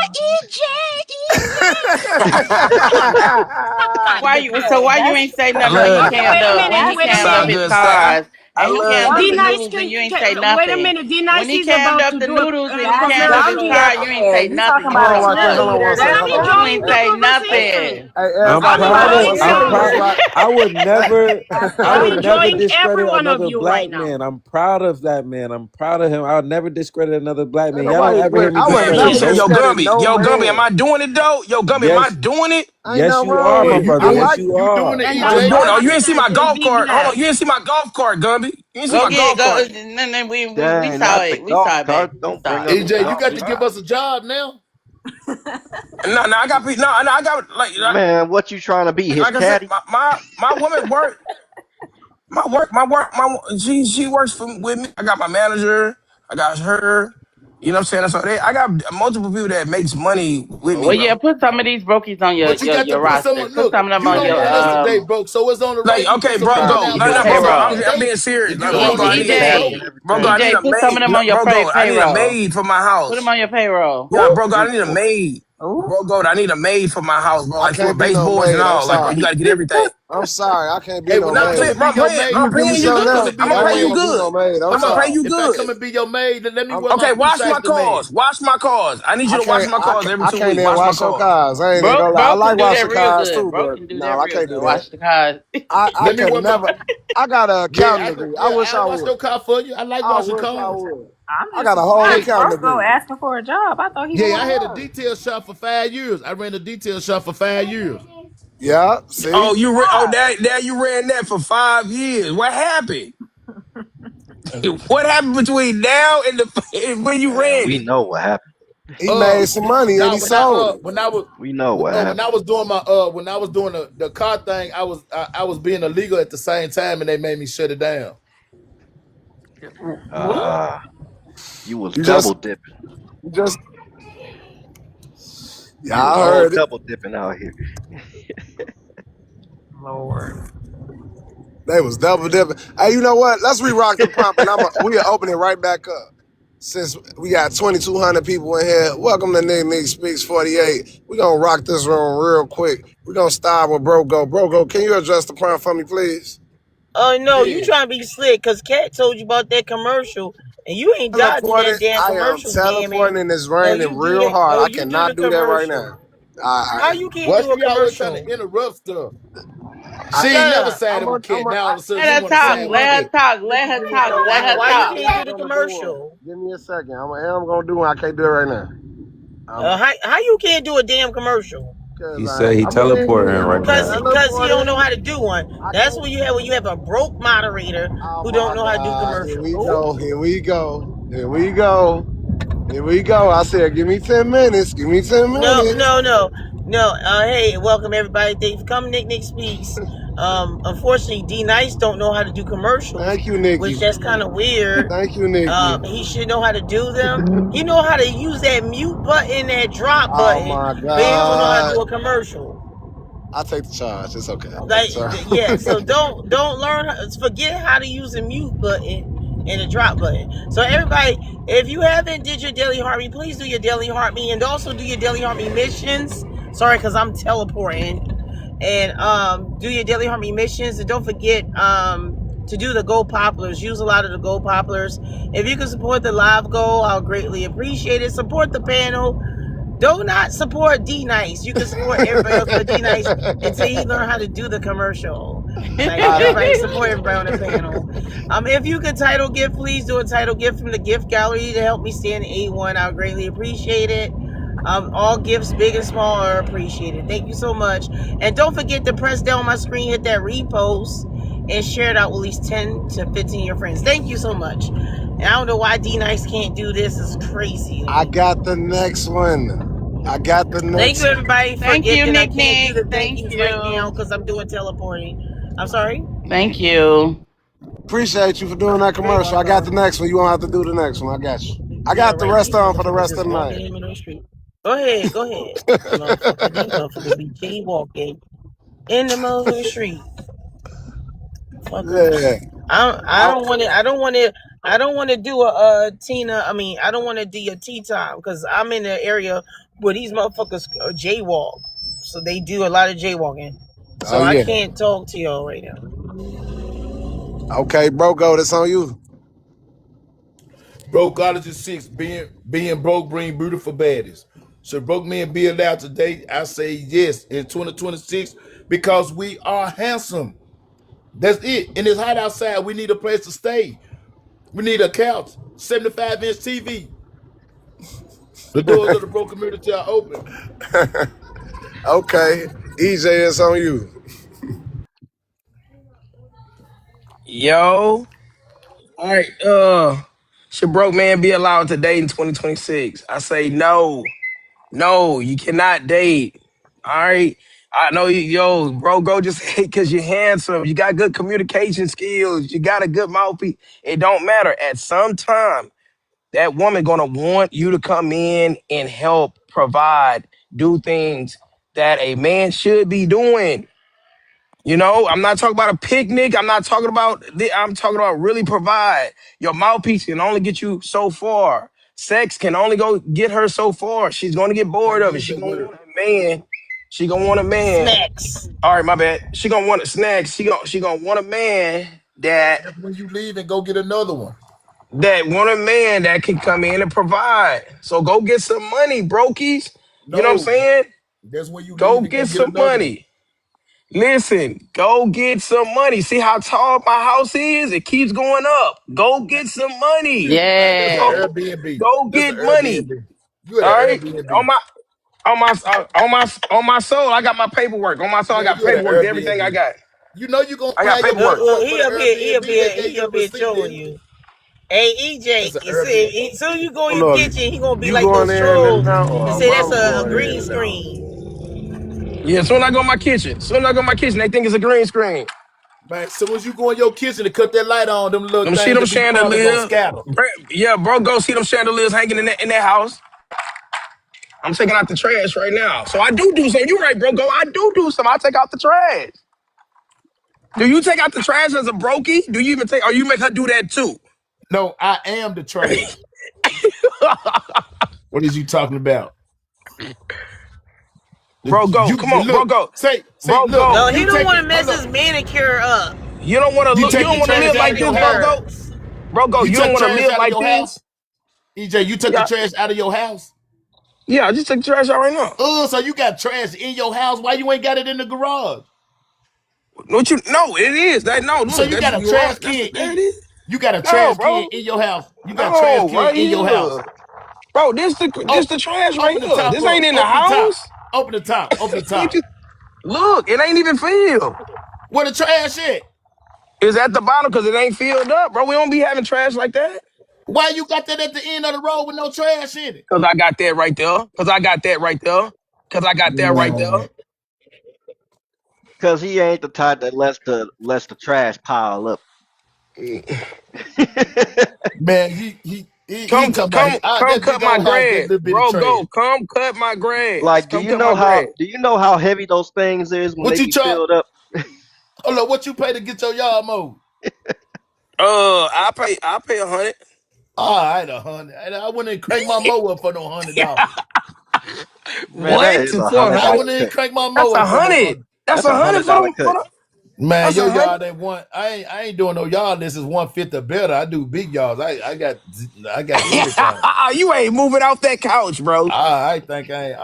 Why you? So why you That's ain't say I nothing when he love canned up? When he It's canned all up his good stuff. cars I and he love canned up the Gumby. noodles, and you ain't say nothing. When he canned up the noodles and he That's canned up his Gumby car, up you ain't there. say You nothing. talking You Hold about on a was right quick. Hold on mute. one cheerleader. second. That's Hold on. You ain't Gumby. say nothing. Hey, I'm everybody, hold proud on of. one I'm second. proud. Everybody. I would never. That's I would Gumby. never discredit another black man. I'm proud of that man. I'm proud of him. I'll never discredit another black Ain't man. Y'all don't nobody ever hear quit. me I would Man, discredit never appreciate no. yo discredit Gumby. no Yo Gumby, am man. I doing it though? Yo Gumby, am I Yes, doing it? Ain't yes, nothing you wrong are, with my Yeah, it. you brother. I doing Yes, like it. you it. You doing are. it, I'm EJ. doing it. Oh, you didn't see my golf cart. Hold on, you didn't see my golf cart, Gumby. You didn't see Go my get golf go. cart. Then we saw it. We saw it, baby. We saw it. EJ, you got to give us a job now. No, I got no, I got like I said, my woman work. She works with me. I got my manager. I got her. You know what I'm saying? So I got multiple people that makes money with me, Well, yeah. bro. Put some of these brokies on But you got to your put some. roster. Put Look, some of them you on don't your want us to date broke, so it's only Like, right you okay, put some bro, money go. down. No, We no, don't bro, want go. you to payroll. be I'm being dating serious. if you Like, don't bro, want go. us I to need, date EJ, broke. bro, go. I need EJ, a put some of maid. them on your Bro, go. I payroll. need a maid for my Put them house. on your payroll. Yeah, bro, go. I need a maid. Bro, go. I need a maid for my house, bro. I Like for can't be no baseboards and maid. I'm all. Like, bro, sorry. you gotta get everything. I'm sorry. I can't be Hey, no when I No, come maid. and be your maid, You I'm can give me paying you when I something come good. else. and be I'm But gonna your I pay ain't you gonna maid, be no good. maid. I'm I'm gonna pay sorry. you if I come good. and be your maid, then let me I'm, wear my Okay, wash my besides the maid. cars. Wash my cars. I need you to wash my cars every I 2 can't weeks. even Wash my wash your cars. cars. I ain't even Bro, gonna lie. I bro like can do that washing real cars good. too, Bro but can do no, that I real can't do good. that. Watch the cars. I Let me could wear my. never. I got an accounting degree. I Yeah, wish I'll I wash would. your car for you. I like I washing wish I cars. would. I'm I just got a whole Hey, surprised accounting Broke degree. asking for a job. I thought he yeah, wanted I had a work. detail shop for 5 years. I ran a detail shop for 5 years. Yeah, see? Oh, you ran that for 5 years. What happened? What happened between now and the when you ran it? He made some money and Now he sold it. when I was doing my when I was doing the car thing, I was being illegal at the same time, and they made me shut it down. What? You just, you just, yeah, I Oh, heard it. Lord. They was double dipping. Hey, you know what? Let's re-rock the prompt and we'll open it right back up. Since we got 2,200 people in here, welcome to Nick Speaks 48. We're going to rock this room real quick. We're going to start with Brogo. Brogo, can you address the prompt for me, please? Oh no, you yeah. trying to be slick because Kat told you about that commercial and you ain't dodging Teleporting. that damn I am commercial, damn it. teleporting and it's No, raining you do real that. hard. No, I you do the cannot do that right commercial. now. How you can't Why do a she always trying to commercial? interrupt stuff? She ain't never Yeah. sided with Kid. Now all of a sudden she Let her want to talk. side with Let Well, her Kid. talk. Let Nikki, her give me a talk. so second. Let her why you talk. can't do I'm the on the door. commercial? Give me a second. I'm going to do it. I can't do it right now. How you can't do a damn commercial? Because He said he I'm going to teleporting I'm right Cause, now. cause he don't know teleporting. how to do one. I That's can't. what you have a broke moderator Oh who don't my know how to do God. Here commercials. we Ooh. go. Here we go. Here we go. Here we go. I said, give me 10 minutes. Give me 10 No, minutes. no, no, no. Hey, welcome everybody. Thank you for coming. Nick Speaks. Unfortunately, D Nice don't know how to do commercials, Thank you, which Nikki. that's kind of weird. Thank you, Nikki. He should know how to do them. He know how to use that mute button, that drop Oh button, my but he don't know how to God. do a commercial. I'll take the charge. It's okay. I'll take Like, the yeah. charge. So don't learn. Forget how to use a mute button and a drop button. So everybody, if you haven't did your daily heart, please do your daily heart me, and also do your daily heart me missions. Sorry, because I'm teleporting. And do your daily heart me missions, and don't forget to do the Go Poplars. Use a lot of the Go Poplars. If you can support the live goal, I'll greatly appreciate it. Support the panel. Do not support D Nice. You can support everybody else but D Nice until he learn how to do the commercial. Like everybody support everybody on the panel. If you could title gift, please do a title gift from the gift gallery to help me stay in A1. I would greatly appreciate it. All gifts, big and small, are appreciated. Thank you so much. And don't forget to press down my screen, hit that repost, and share it out with at least 10 to 15 of your friends. Thank you so much. And I don't know why D Nice can't do this. It's crazy. I got the next one. Thank you, everybody, for gifting. I can't do the thank yous right now because I'm doing teleporting. I'm sorry? Thank you. Appreciate you for doing that commercial. I got the next one. You won't have to do the next one. I got you. I got the rest on for the rest of the night. Go ahead. Motherfucker be jaywalking in the middle of the street. Yeah. I don't want to do a Tina. I mean, I don't want to do a tea time because I'm in the area where these motherfuckers jaywalk. So they do a lot of jaywalking. So I can't talk to y'all right now. Okay, bro, go. That's on you. Broke college is 6. Being broke bring beautiful baddies. Should broke men be allowed to date? I say yes in 2026 because we are handsome. That's it. And it's hot outside. We need a place to stay. We need a couch, 75-inch TV. The doors of the broke community are open. Okay, EJ, it's on you. Yo. All right. Should broke man be allowed to date in 2026? I say no. No, you cannot date. All right. I know bro, go just because you're handsome. You got good communication skills. You got a good mouthpiece. It don't matter. At some time, that woman gonna want you to come in and help provide, do things that a man should be doing. You know, I'm not talking about a picnic. I'm talking about really provide. Your mouthpiece can only get you so far. Sex can only go get her so far. She's gonna get bored of it. She gonna want a man. She gonna want a man. Snacks. All right, my bad. She gonna want snacks. She gonna want a man that when you leave and go get another one. That want a man that can come in and provide. So go get some money, brokies. No, you know what I'm saying? That's when you go get some money. One. Listen, go get some money. See how tall my house is? It keeps going up. Go get some money. Yeah. Go get money. All right. On my soul, I got my paperwork. On my soul, I got paperwork. Everything I got. You know you gonna. I got paperwork. He up here showing you. Hey EJ, soon you go in your kitchen, he gonna be like those trolls and say that's a green screen. Yeah, soon I go in my kitchen. They think it's a green screen. Man, so as you go in your kitchen to cut that light on, them little see them chandeliers. Yeah, bro, go see them chandeliers hanging in that house. I'm taking out the trash right now. So I do something. You're right, bro. Go. I do something. I take out the trash. Do you take out the trash as a brokey? Do you even take? Or you make her do that too? No, I am the trash. What is you talking about? Bro, go. Come on, bro, go. Say, bro, look. No, he don't want to mess his manicure up. You don't want to look. You don't want to live like this, bro. Go. Bro, go. You don't want to live like this. EJ, you took the trash out of your house? Yeah, I just took the trash out right now. Oh, so you got trash in your house? Why you ain't got it in the garage? No, it is. Look, so you got a trash can. There it is. You got a trash can in your house. You got trash can in your house. Bro, this the trash right here. This ain't in the house. Open the top. Look, it ain't even filled. Where the trash at? It's at the bottom because it ain't filled up, bro. We don't be having trash like that. Why you got that at the end of the road with no trash in it? Because I got that right there. Because he ain't the type that lets the trash pile up. Man, he come cut my grass, bro. Go, come cut my grass. Like, do you know how heavy those things is when they be filled up? Hold on, what you pay to get your yard mowed? I pay $100. All right, $100. I wouldn't crank my mower up for no $100. Man, what? I wouldn't even crank my mower up for $100. That's $100 for Man, That's your $100. yard ain't one. I ain't doing no yard. This is 150 or better. I do big yards. I got everything. You ain't moving off that couch, bro. I think I ain't.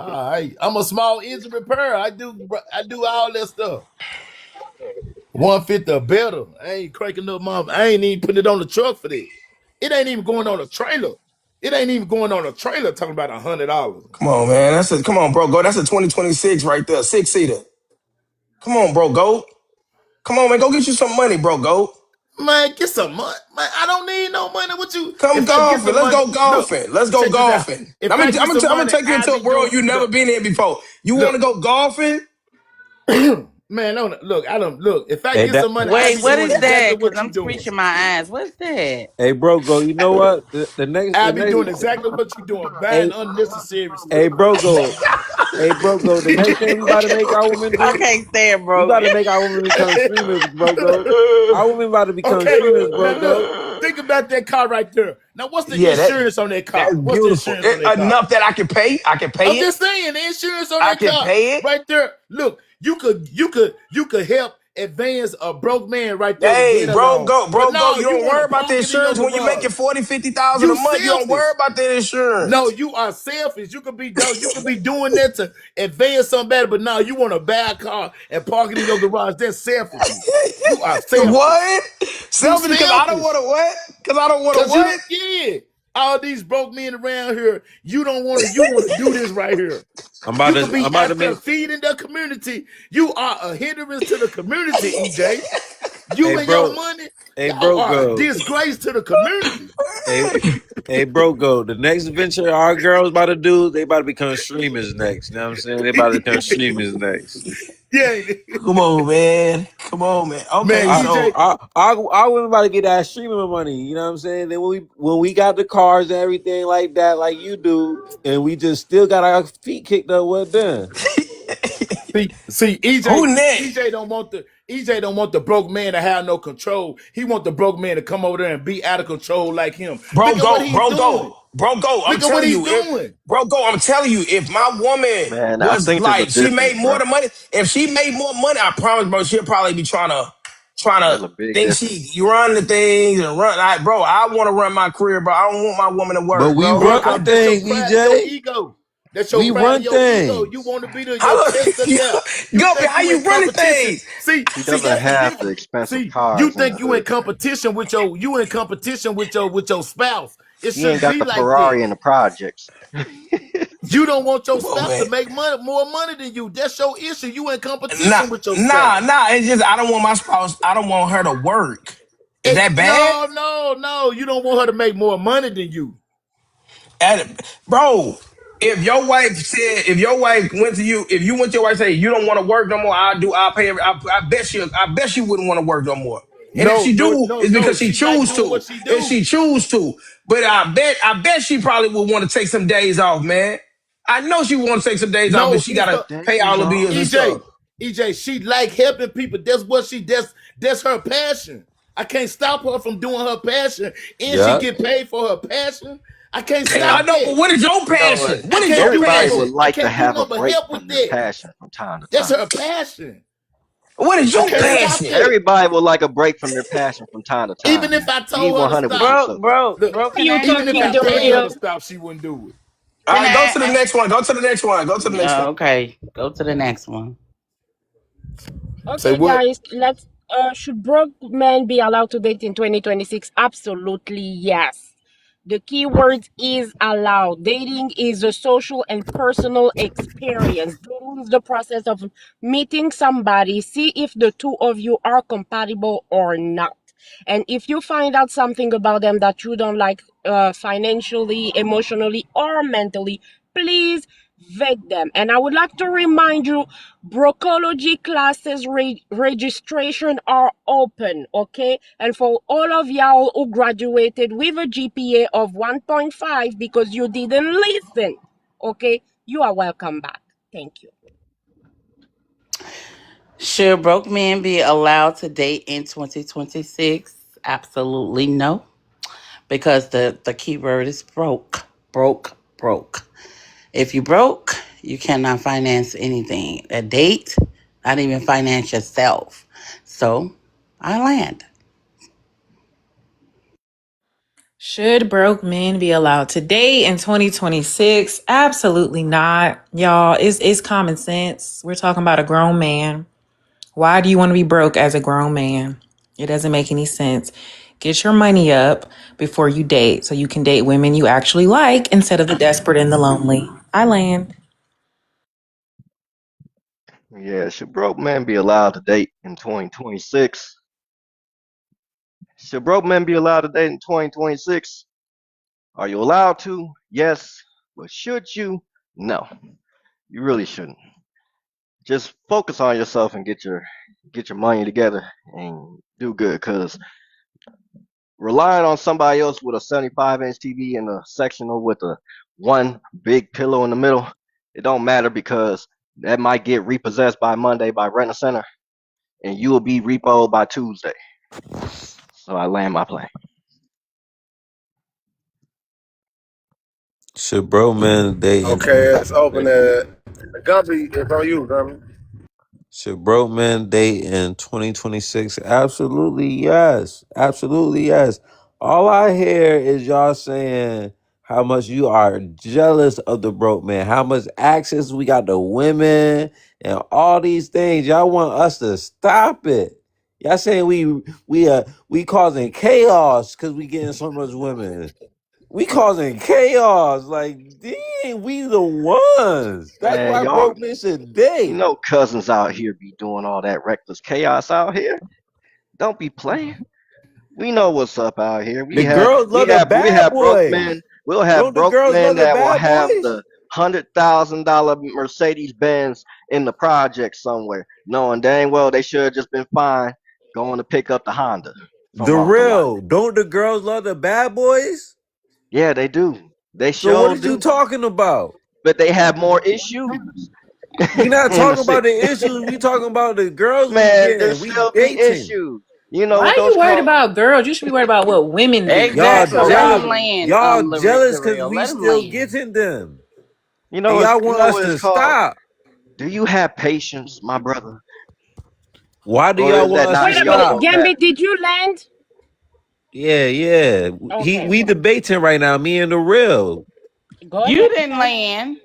I'm a small engine repair. I do all that stuff. 150 or better. I ain't cranking up my. I ain't even putting it on the truck for that. It ain't even going on a trailer. It ain't even going on a trailer. Talking about $100. Come on, man. Come on, bro. Go. That's a 2026 right there. 6-seater. Come on, bro. Go. Come on, man. Go get you some money, bro. Go. Man, get some money. Man, I don't need no money. What you? Come If I get golfing. some Let's money, go look. golfing. Let's go Check this out. golfing. If I'm I gonna, get I'm gonna, some I'm gonna money, take you I into a be world doing. you never Look, been in before. You want to look. go golfing? Man, don't look. I don't look. If I Hey, get that. some money, I Wait, be what doing is exactly that? Cause what you I'm doing. screeching my eyes. What's that? Hey, bro, go. You know what? The I be next. doing exactly what you doing. Buying Hey, unnecessary hey, stuff. bro, go. Hey, bro, go. The next thing we about to make our women I do. can't stand We about broke. to make our women become streamers, bro, go. Our women about to become Okay, streamers, bro, now look. go. Think about that car right there. Now, what's the Yeah, insurance on that that's car? What's the beautiful. insurance on that car? Enough that I can pay. I can pay I'm it. just saying the insurance on I that can car pay it. right there. Look, you could help advance a broke man right there with Hey, getting along. bro, But go. no, You you don't want worry to about the park it in your insurance when you're garage. making 40,000, 50,000 a You month. You don't selfish. worry about the No, insurance. you are selfish. You could be done. You could be doing that to advance something better, but now you want to buy a car and park it in your garage. That's selfishness. You are selfish. What? You Selfish because I don't selfish. want to what? Because I don't want to Cause you what? don't. Yeah. All these broke men around here, you don't want to. You want to do this right here. I'm You about could to. I'm be about to out there make. feeding the community. You are a hindrance to the community, EJ. You Hey, and your bro. money, Hey, y'all bro, are a go. disgrace to the community. Hey, hey, bro, go. The next venture our girls about to do, they about to become streamers next. You know what I'm saying? They about to become streamers next. Yeah, Come on, man. Come on, man. man, Okay, so EJ. Our women about to get that streaming money. You know what I'm saying? Then when we got the cars and everything like that, like you do, and we just still got our feet kicked up, what then? See, who EJ, next? EJ don't want the broke man to have no control. He want the broke man to come over there and be out of control like him. Bro, Look at what go, he's bro, doing. go, bro, go. I'm Look at what telling he's you, doing. I'm telling you, if my woman Man, I was think there's a like, she difference, made more bro. than money. If she made more money, I promise, bro, she'll probably be trying to There's a big think difference. she you run the things and run. Like, bro, I want to run my career, bro. I don't want my woman to But work, we bro. Yeah, run cause I, that's your things, pride of your EJ. ego. That's your We pride of run your ego. You things. want to be your how chest up there. You Guppy, think how you in you running competition. things? He See, doesn't that's the have the difference. expensive See, you cars and think you in the competition with your spouse. It he ain't shouldn't got be the like that. Ferrari and the projects. You don't want your Come on, spouse man. to make more money than you. That's your issue. You in Nah, competition with your nah, spouse. nah. It's just I don't want my spouse. I don't want her to work. Is that bad? No. You don't want her to make more money than you. Bro, if your wife went to you, if you went to your wife and say you don't want to work no more, I'll pay I bet she wouldn't want to work no more. And if No, she no, do, no, it's no. because she She like choose doing to. what she If do. she choose to. But I bet she probably would want to take some days off, man. I know she want to take some days off, but No, she it's gotta her pay all Days the off. bills and stuff. EJ, she like helping people. That's her passion. I can't stop her from doing her passion. And she Yeah. get paid for her passion. I can't I stop know, but that. what is your You know what? passion? I What is can't your do Everybody nothing. would passion? I like to can't do have a nothing but break help with from their that. passion from time to That's time. her passion. What is I your can't Every, stop passion? that. everybody would like a break from their passion from time to Even time. if I Be told her to 100 with stop, yourself. look, Can I ask even you a if I question? told her to stop, she wouldn't do it. All Can right, go I? to the next one. Go to the next one. Go to the next one. Okay, go to the next one. Say Okay, what? guys, let's. Should broke men be allowed to date in 2026? Absolutely, yes. The key word is allowed. Dating is a social and personal experience. Dating is the process of meeting somebody, see if the two of you are compatible or not. And if you find out something about them that you don't like financially, emotionally, or mentally, please vet them. And I would like to remind you, brocology classes registration are open, okay? And for all of y'all who graduated with a GPA of 1.5 because you didn't listen, okay? You are welcome back. Thank you. Should broke men be allowed to date in 2026? Absolutely no, because the key word is broke, broke, broke. If you broke, you cannot finance anything. A date, not even finance yourself. So I land. Should broke men be allowed to date in 2026? Absolutely not. Y'all, it's common sense. We're talking about a grown man. Why do you want to be broke as a grown man? It doesn't make any sense. Get your money up before you date so you can date women you actually like instead of the desperate and the lonely. I land. Yeah, should broke men be allowed to date in 2026? Should broke men be allowed to date in 2026? Are you allowed to? Yes. But should you? No. You really shouldn't. Just focus on yourself and get your money together and do good. Cause relying on somebody else with a 75-inch TV and a sectional with a one big pillow in the middle, it don't matter because that might get repossessed by Monday by Rent a Center, and you will be repoed by Tuesday. So I land my plane. Should broke men date in Okay, it's open 2026? at Gumpy. It's on you, Gumpy. Should broke men date in 2026? Absolutely yes. Absolutely yes. All I hear is y'all saying how much you are jealous of the broke man, how much access we got to women and all these things. Y'all want us to stop it. Y'all saying we causing chaos because we getting so much women. We causing chaos. Like, dang, we the ones. That's Man, why y'all, broke men should you date. know cousins out here be doing all that reckless chaos out here. Don't be playing. We know what's up out here. The girls love the We bad have broke boys. men. We'll have Don't the broke girls men love the that will bad have boys? the $100,000 Mercedes Benz in the project somewhere, knowing dang well they should have just been fine going to pick up the Honda from The off the lot. real. Don't the girls love the bad boys? Yeah, they do. They So what sure is you do. talking about? But they have more issues We not in the talking about city. the issues. We talking about the girls we Man, there getting. We still be dating. issues. You know Why what are you those worried called? about girls? You should be worried about what women do. Y'all That's Exactly. what Let we jealous. him do. land, Y'all jealous the because real. we Let him still land. getting them. You And know y'all you want know us what it's to called? stop. Do you have patience, my brother? Why do Or y'all is want that us to not Wait in a your minute, stop? Gambit, vocabulary? did you land? Yeah, yeah. Okay, We debating right now, me and the real. go You ahead. didn't land.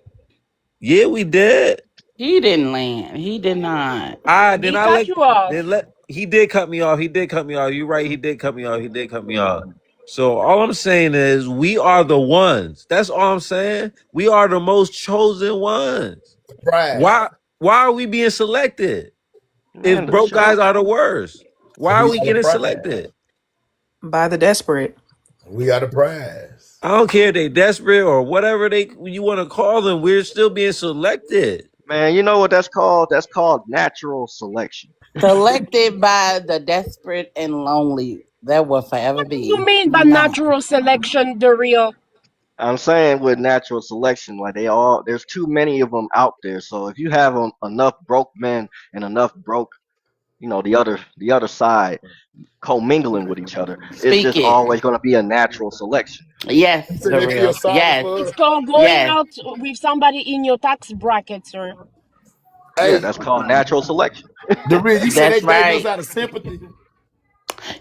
Yeah, we did. He didn't land. He did not. Then He I cut let you off. then let he did cut me off. He did cut me off. You right, he did cut me off. He did cut me off. So all I'm saying is we are the ones. That's all I'm saying. We are the most chosen ones. Pride. Why are we being selected? If Man, the broke show. guys are the worst. Why are We we got a getting prize. selected? By the desperate. We got a prize. I don't care if they desperate or whatever they you want to call them. We're still being selected. Man, you know what that's called? That's called natural selection. Selected by the desperate and lonely. That will forever What do you be. mean by Nah. natural selection, the real? I'm saying with natural selection, like there's too many of them out there. So if you have enough broke men and enough broke, the other side commingling with each other, it's Speak just it. always going to be a natural selection. Yes, You said the they feel real. sorry Yes. for It's us. called going Yes. out with somebody in your tax bracket, sir. Yeah, Hey, that's called natural selection. the real. You said they That's dating us right. out of sympathy.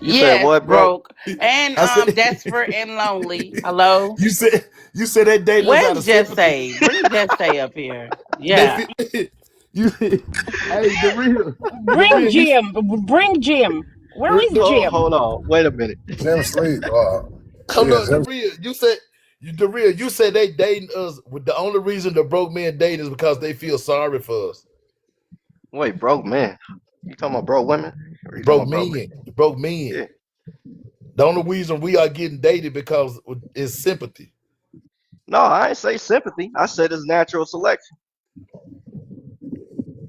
You said Yes, what, bro? broke. And I said desperate and lonely. Hello? you said they dating us out Where's of Just sympathy. Say? Bring Just Say up here. They Yeah. feel you. Hey, the Bring real. You Jim. Bring Jim. Where is Oh, Jim? hold on, wait a minute. Jim sleep. hold Yeah, on. The Jim. real. The real. You said they dating us. With the only reason the broke men dating is because they feel sorry for us. Wait, broke man? You talking about broke women? Or you talking Broke about broke men. men? Broke men. Yeah. The only reason we are getting dated because is sympathy. No, I ain't say sympathy. I said it's natural selection.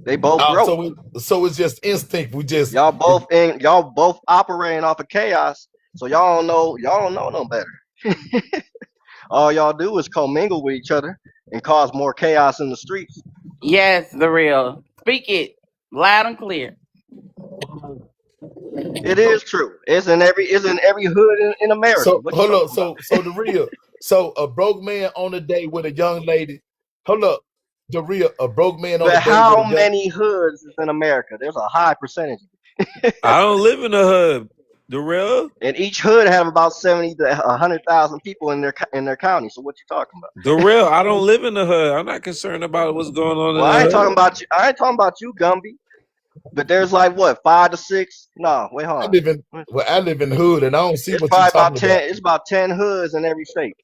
They both Oh, broke. so it's just instinct. We just Y'all both operating off of chaos. So y'all don't know no better. All y'all do is commingle with each other and cause more chaos in the streets. Yes, the real. Speak it loud and clear. It is true. It's in every hood in America. so What you hold talking up. about? So the real. So a broke man on a date with a young lady. Hold up. The real. A broke man on But a date with how a young. many hoods is in America? There's a high percentage. I don't live in the hood. The real? And each hood have about 70 to 100,000 people in their county. So what you talking about? The real. I don't live in the hood. I'm not concerned about what's going on in Well, the I ain't talking hood. about you. I ain't talking about you, Gumby. But there's like what 5 to 6? No, wait, hold on. I live in the hood, and I don't see It's what you're probably about talking 10. about. It's about 10 hoods in every state.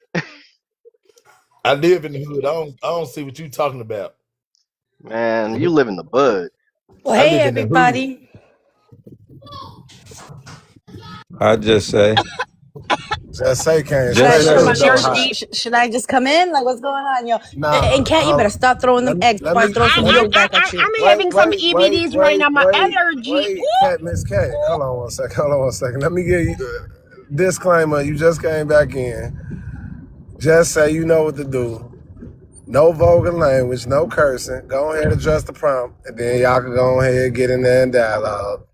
I live in the hood. I don't see what you're talking about. Man, you live in the bud. Well, I hey live in the hood. everybody. I just say. Just say came Should I Just straight should, out the say. door should, hot. should I just come in? Like, what's going on, yo? And Nah, Cat, you better stop throwing them eggs let before I me throw some let me yolk back at you. I'm wait, having some wait, wait, EBDs right wait, now. My allergy. Cat, Miss Cat. Hold on one second. Hold on one second. Let me give you a disclaimer. You just came back in. Just say you know what to do. No vulgar language, no cursing. Go ahead and address the prompt, and then y'all can go ahead and get in there and dialogue.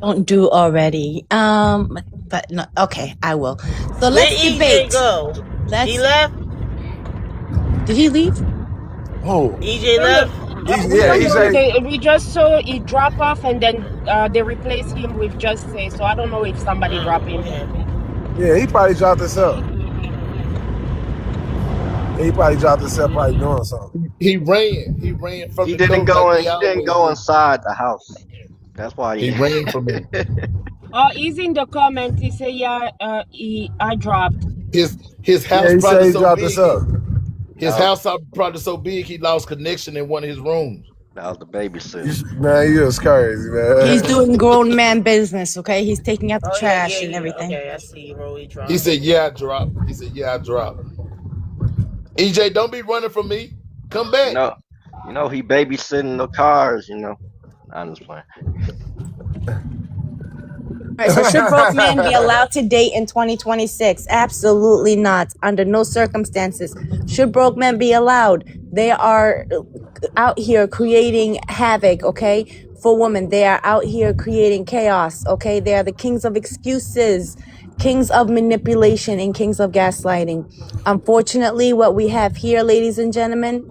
Don't do already. But no, okay, I will. So Where let's EJ debate. go? He left. Did he leave? Oh, EJ No, no. left. We yeah, don't know. EJ. We just saw it drop off, and then they replace him with Just Say. So I don't know if somebody dropped him. Okay. Yeah, he probably dropped this up. He probably dropped this up, probably doing something. He ran. He ran from He the didn't door go like in. he He didn't always go do. inside the house. That's why He ran from me. Oh, he's in the comment. He said, "Yeah, I dropped." His Yeah, house he probably said he so dropped this big. up. His house probably so big he lost connection in one of his rooms. That was the babysitter. Man, you was crazy, He's man. doing grown man business, okay? He's taking out the Oh trash and yeah. everything. Okay, I see. Roy dropped. He said, "Yeah, I dropped." He said, "Yeah, I dropped." EJ, don't be running from me. Come back. You know he babysitting the cars. I'm just playing. All right, so should broke men be allowed to date in 2026? Absolutely not. Under no circumstances. Should broke men be allowed? They are out here creating havoc, okay? For women, they are out here creating chaos, okay? They are the kings of excuses, kings of manipulation, and kings of gaslighting. Unfortunately, what we have here, ladies and gentlemen,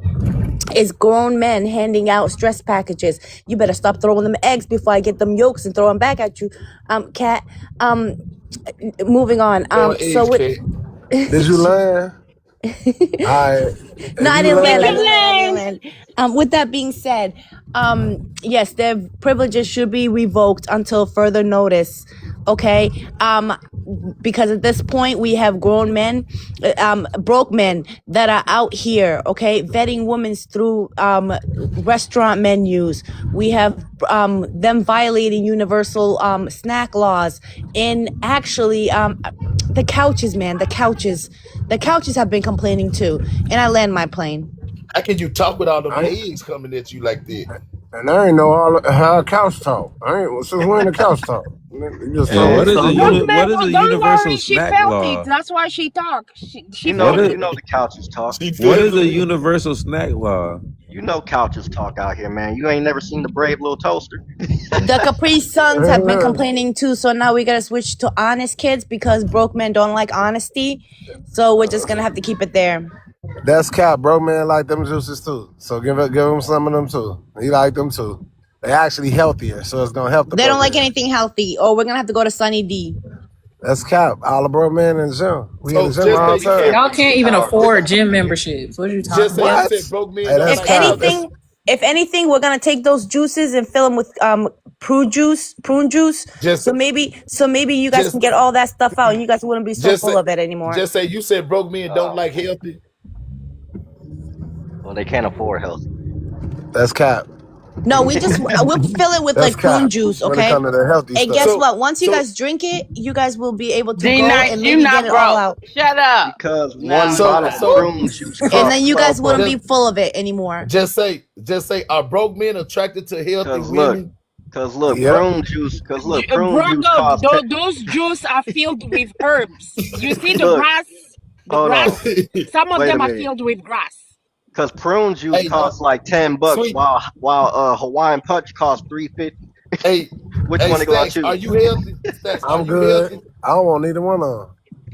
is grown men handing out stress packages. You better stop throwing them eggs before I get them yolks and throw them back at you. Cat. Moving on. So what? Did you land? Alright. No, I If you didn't land. land, With that being said, yes, their privileges should be revoked until further notice. Okay. Because at this point we have grown men, broke men that are out here, okay, vetting women through restaurant menus. We have them violating universal snack laws. And actually, the couches, man, the couches have been complaining too. And I land my plane. How can you talk with all them eggs coming at you like that? and I ain't know how couch talk. I ain't since when the couch talk. You just And what is a Man, what is a don't universal worry. She snack felt law? it. That's why she talked. She You felt know, What it. is the couches talk. what is a universal snack law? You know couches talk out here, man. You ain't never seen the brave little toaster. The Capri Suns have been complaining too, so now we gotta switch to honest kids because broke men don't like honesty. So we're just gonna have to keep it there. That's cap, bro, man. Like them juices too. So give him some of them too. He like them too. They actually healthier, so it's gonna help the. They don't like man. anything healthy. Or we're gonna have to go to Sunny D. That's cap. All the bro man in the gym. We in the gym all the time. Y'all can't even afford gym memberships. What are you talking What? about? Broke men Hey, don't that's like cap. If anything, we're gonna take those juices and fill them with prune juice. So maybe you guys can get all that stuff out, and you guys wouldn't be so full of it anymore. Just say you said broke men don't like healthy. Well, they can't afford healthy. That's cap. No, we'll fill it with That's like prune cap. juice, When it okay? come to the healthy And stuff. guess what? Once you guys drink it, you guys will be able to go D-Nice, and you maybe not get it all broke. out. Shut up. Because No, one bottle of prune juice costs And then you guys $12. wouldn't be full of it anymore. Just say, are broke men attracted to healthy women? Cause look, Yep. prune juice Bro, costs those juice are filled with herbs. You see the Look, grass? The hold grass? on. Some of Wait them a are minute. filled with grass. Cause prune juice Hey, costs like $10, Sweet. while Hawaiian punch costs $3.50. Hey, Which one they gonna Stacks, choose? are you healthy? Stacks, are I'm you good. healthy? I don't want neither one of them.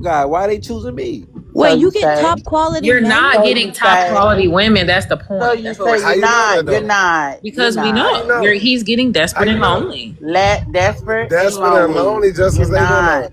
broke guy. Why they choosing me? So Wait, you you get say, top quality You're men? not so getting you top say, quality women. That's the so point. you That's what we're say How you're you saying. know that not, you're though? not, you're Because we How not. you know know? he's getting How desperate you and know? lonely. Let desperate and Desperate and lonely. lonely just You're because they want not. to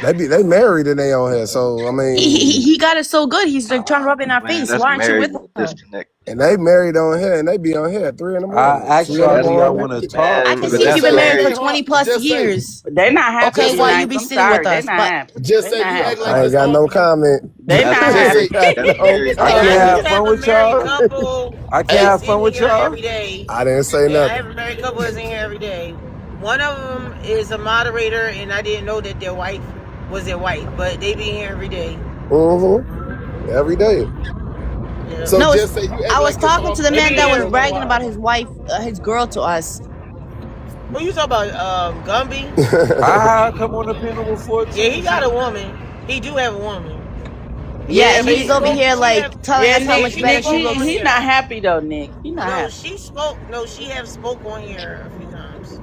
They married and they on here. So I mean, He got it so good. He's like trying to rub it in our Man, face. that's Why aren't you married with with her? disconnect. and they married on here and they be on here at 3 in the morning, I asked 3 in the y'all, do That's y'all morning. want to talk? I man, can but see if Just you've that's been say it married for ain't married. 20 hard. plus Just say, years. They not happy Okay, just with well, say, you nights. be I'm sitting with sorry. They us, not but happy. just They say not you act happy. like like Okay, it's it's okay. on no normal. comment. They that's not Just say happy. married. you act That's no married. I Hey, can't I comment. do have have fun a with married y'all. couple I can't Hey, that's have in fun with here y'all. every day. I didn't say Yeah, I nothing. have a married couple that's in here every day. One of them is a moderator, and I didn't know that their wife was their wife, but they be here every day. Every day. Yeah. So No, it's. just say you act I was like it's talking to the They normal. be man that was here. bragging about his wife, his girl to us. Who you talking about? Gumby? I had come on the panel before Yeah, too. he got a woman. He do have a woman. Yeah, Yeah, and but She he's over spoke. here She like have. telling yeah, us how Yeah, much Nick, she better Nick, she spoke he on looks. he here. not happy though, Nick. He not No, happy. she spoke. No, she have spoke on here a few times.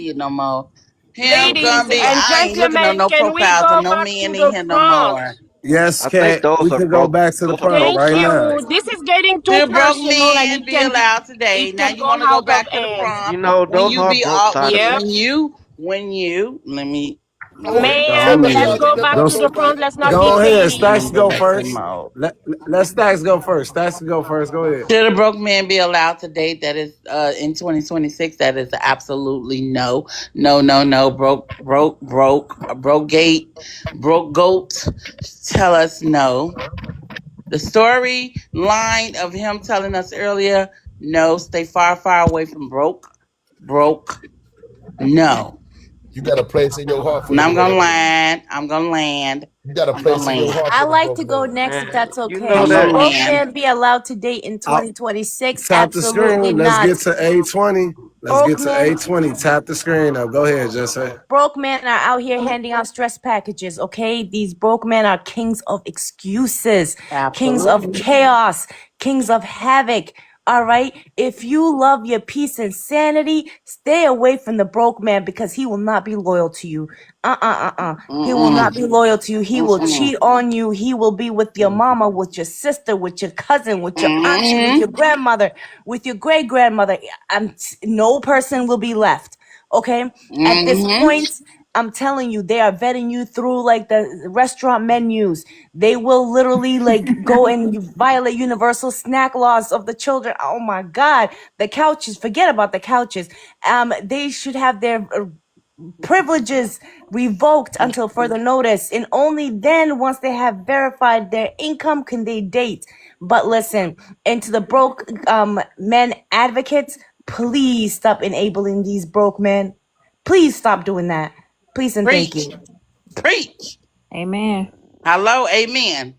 see it no more. Him Ladies gonna be. and I ain't looking at gentlemen, no can we profiles of go no back men to in the here no prompt? more. Yes, I think Cat. those We are could go broke. back to the Those are prompt broke Thank right now. you. sisters. This is getting too Should a broke personal and man be allowed today? it Now can you go want to go out of back to the hand. You prompt know, when those you are be broke all side Yep. chicks. when you let me go Man, on let's mute. go back Go, to the front. Let's not be go ahead. Let petty. me Stacks go go back to first. mode. Let Stacks go first. Stacks go first. Go ahead. Should a broke man be allowed to date? That is in 2026. That is absolutely no, no, no, no. Broke gate, broke goat. Tell us no. The storyline of him telling us earlier No, stay far, far away from broke. Broke. No. You got a place in your heart for And the I'm gonna broke man. land. I'm gonna land. You got a I'm gonna place in your land. heart I for the like broke to go man. next if that's You know okay. I'm Should gonna that. broke land. man be allowed to date in I'll 2026? tap the Absolutely screen. Let's get not. to A20. Let's Broke get to men A20. Tap the screen up. Go ahead, Jesse. Broke men are out here handing out stress packages, okay? These broke men are kings of excuses, kings of Absolutely. chaos, kings of havoc. All right. If you love your peace and sanity, stay away from the broke man because he will not be loyal to you. He will not Mm-mm. be loyal to you. He will Mm-mm. cheat on you. He will be with your mama, with your sister, with your cousin, with your auntie, with Mm-hmm. your grandmother, with your great grandmother. No person will be left. Okay. At this Mm-hmm. point, I'm telling you, they are vetting you through like the restaurant menus. They will literally like go and violate universal snack laws of the children. Oh my God. The couches, forget about the couches. They should have their privileges revoked until further notice. And only then, once they have verified their income, can they date. But listen, and to the broke men advocates, please stop enabling these broke men. Please stop doing that. Please and thank Preach. you. Preach. Amen. Hello. Amen.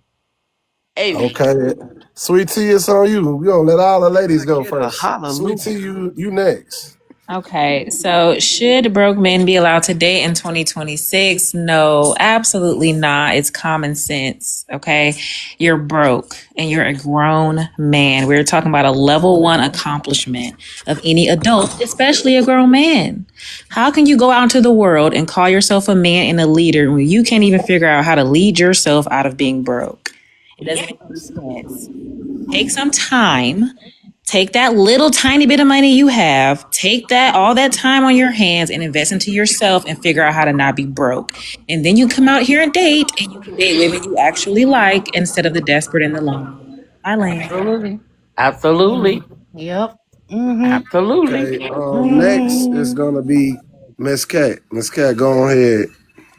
Amen. Okay. Sweet Tea, it's on you. We gonna let all the Can ladies I go get a first. Sweet Tea, hallelujah? you next. Okay, so should broke men be allowed to date in 2026? No, absolutely not. It's common sense. Okay, you're broke and you're a grown man. We're talking about a level one accomplishment of any adult, especially a grown man. How can you go out into the world and call yourself a man and a leader when you can't even figure out how to lead yourself out of being broke? It doesn't make any sense. Take some time. Take that little tiny bit of money you have, take that all that time on your hands and invest into yourself and figure out how to not be broke. And then you come out here and date and you can date women you actually like instead of the desperate and the lonely. I land. Absolutely. Absolutely. Yep. Mm-hmm. Absolutely. Okay. Next is gonna be Miss Cat. Miss Cat, go ahead.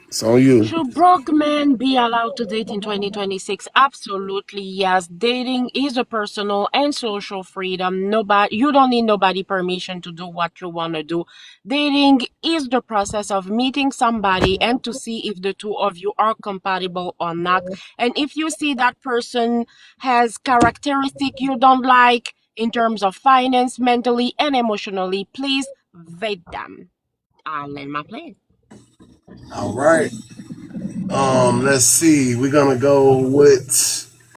It's on you. Should broke men be allowed to date in 2026? Absolutely, yes. Dating is a personal and social freedom. Nobody, you don't need nobody permission to do what you want to do. Dating is the process of meeting somebody and to see if the two of you are compatible or not. And if you see that person has characteristic you don't like in terms of finance, mentally, and emotionally, please vet them. I'll land my plane. All right. Let's see. We're gonna go with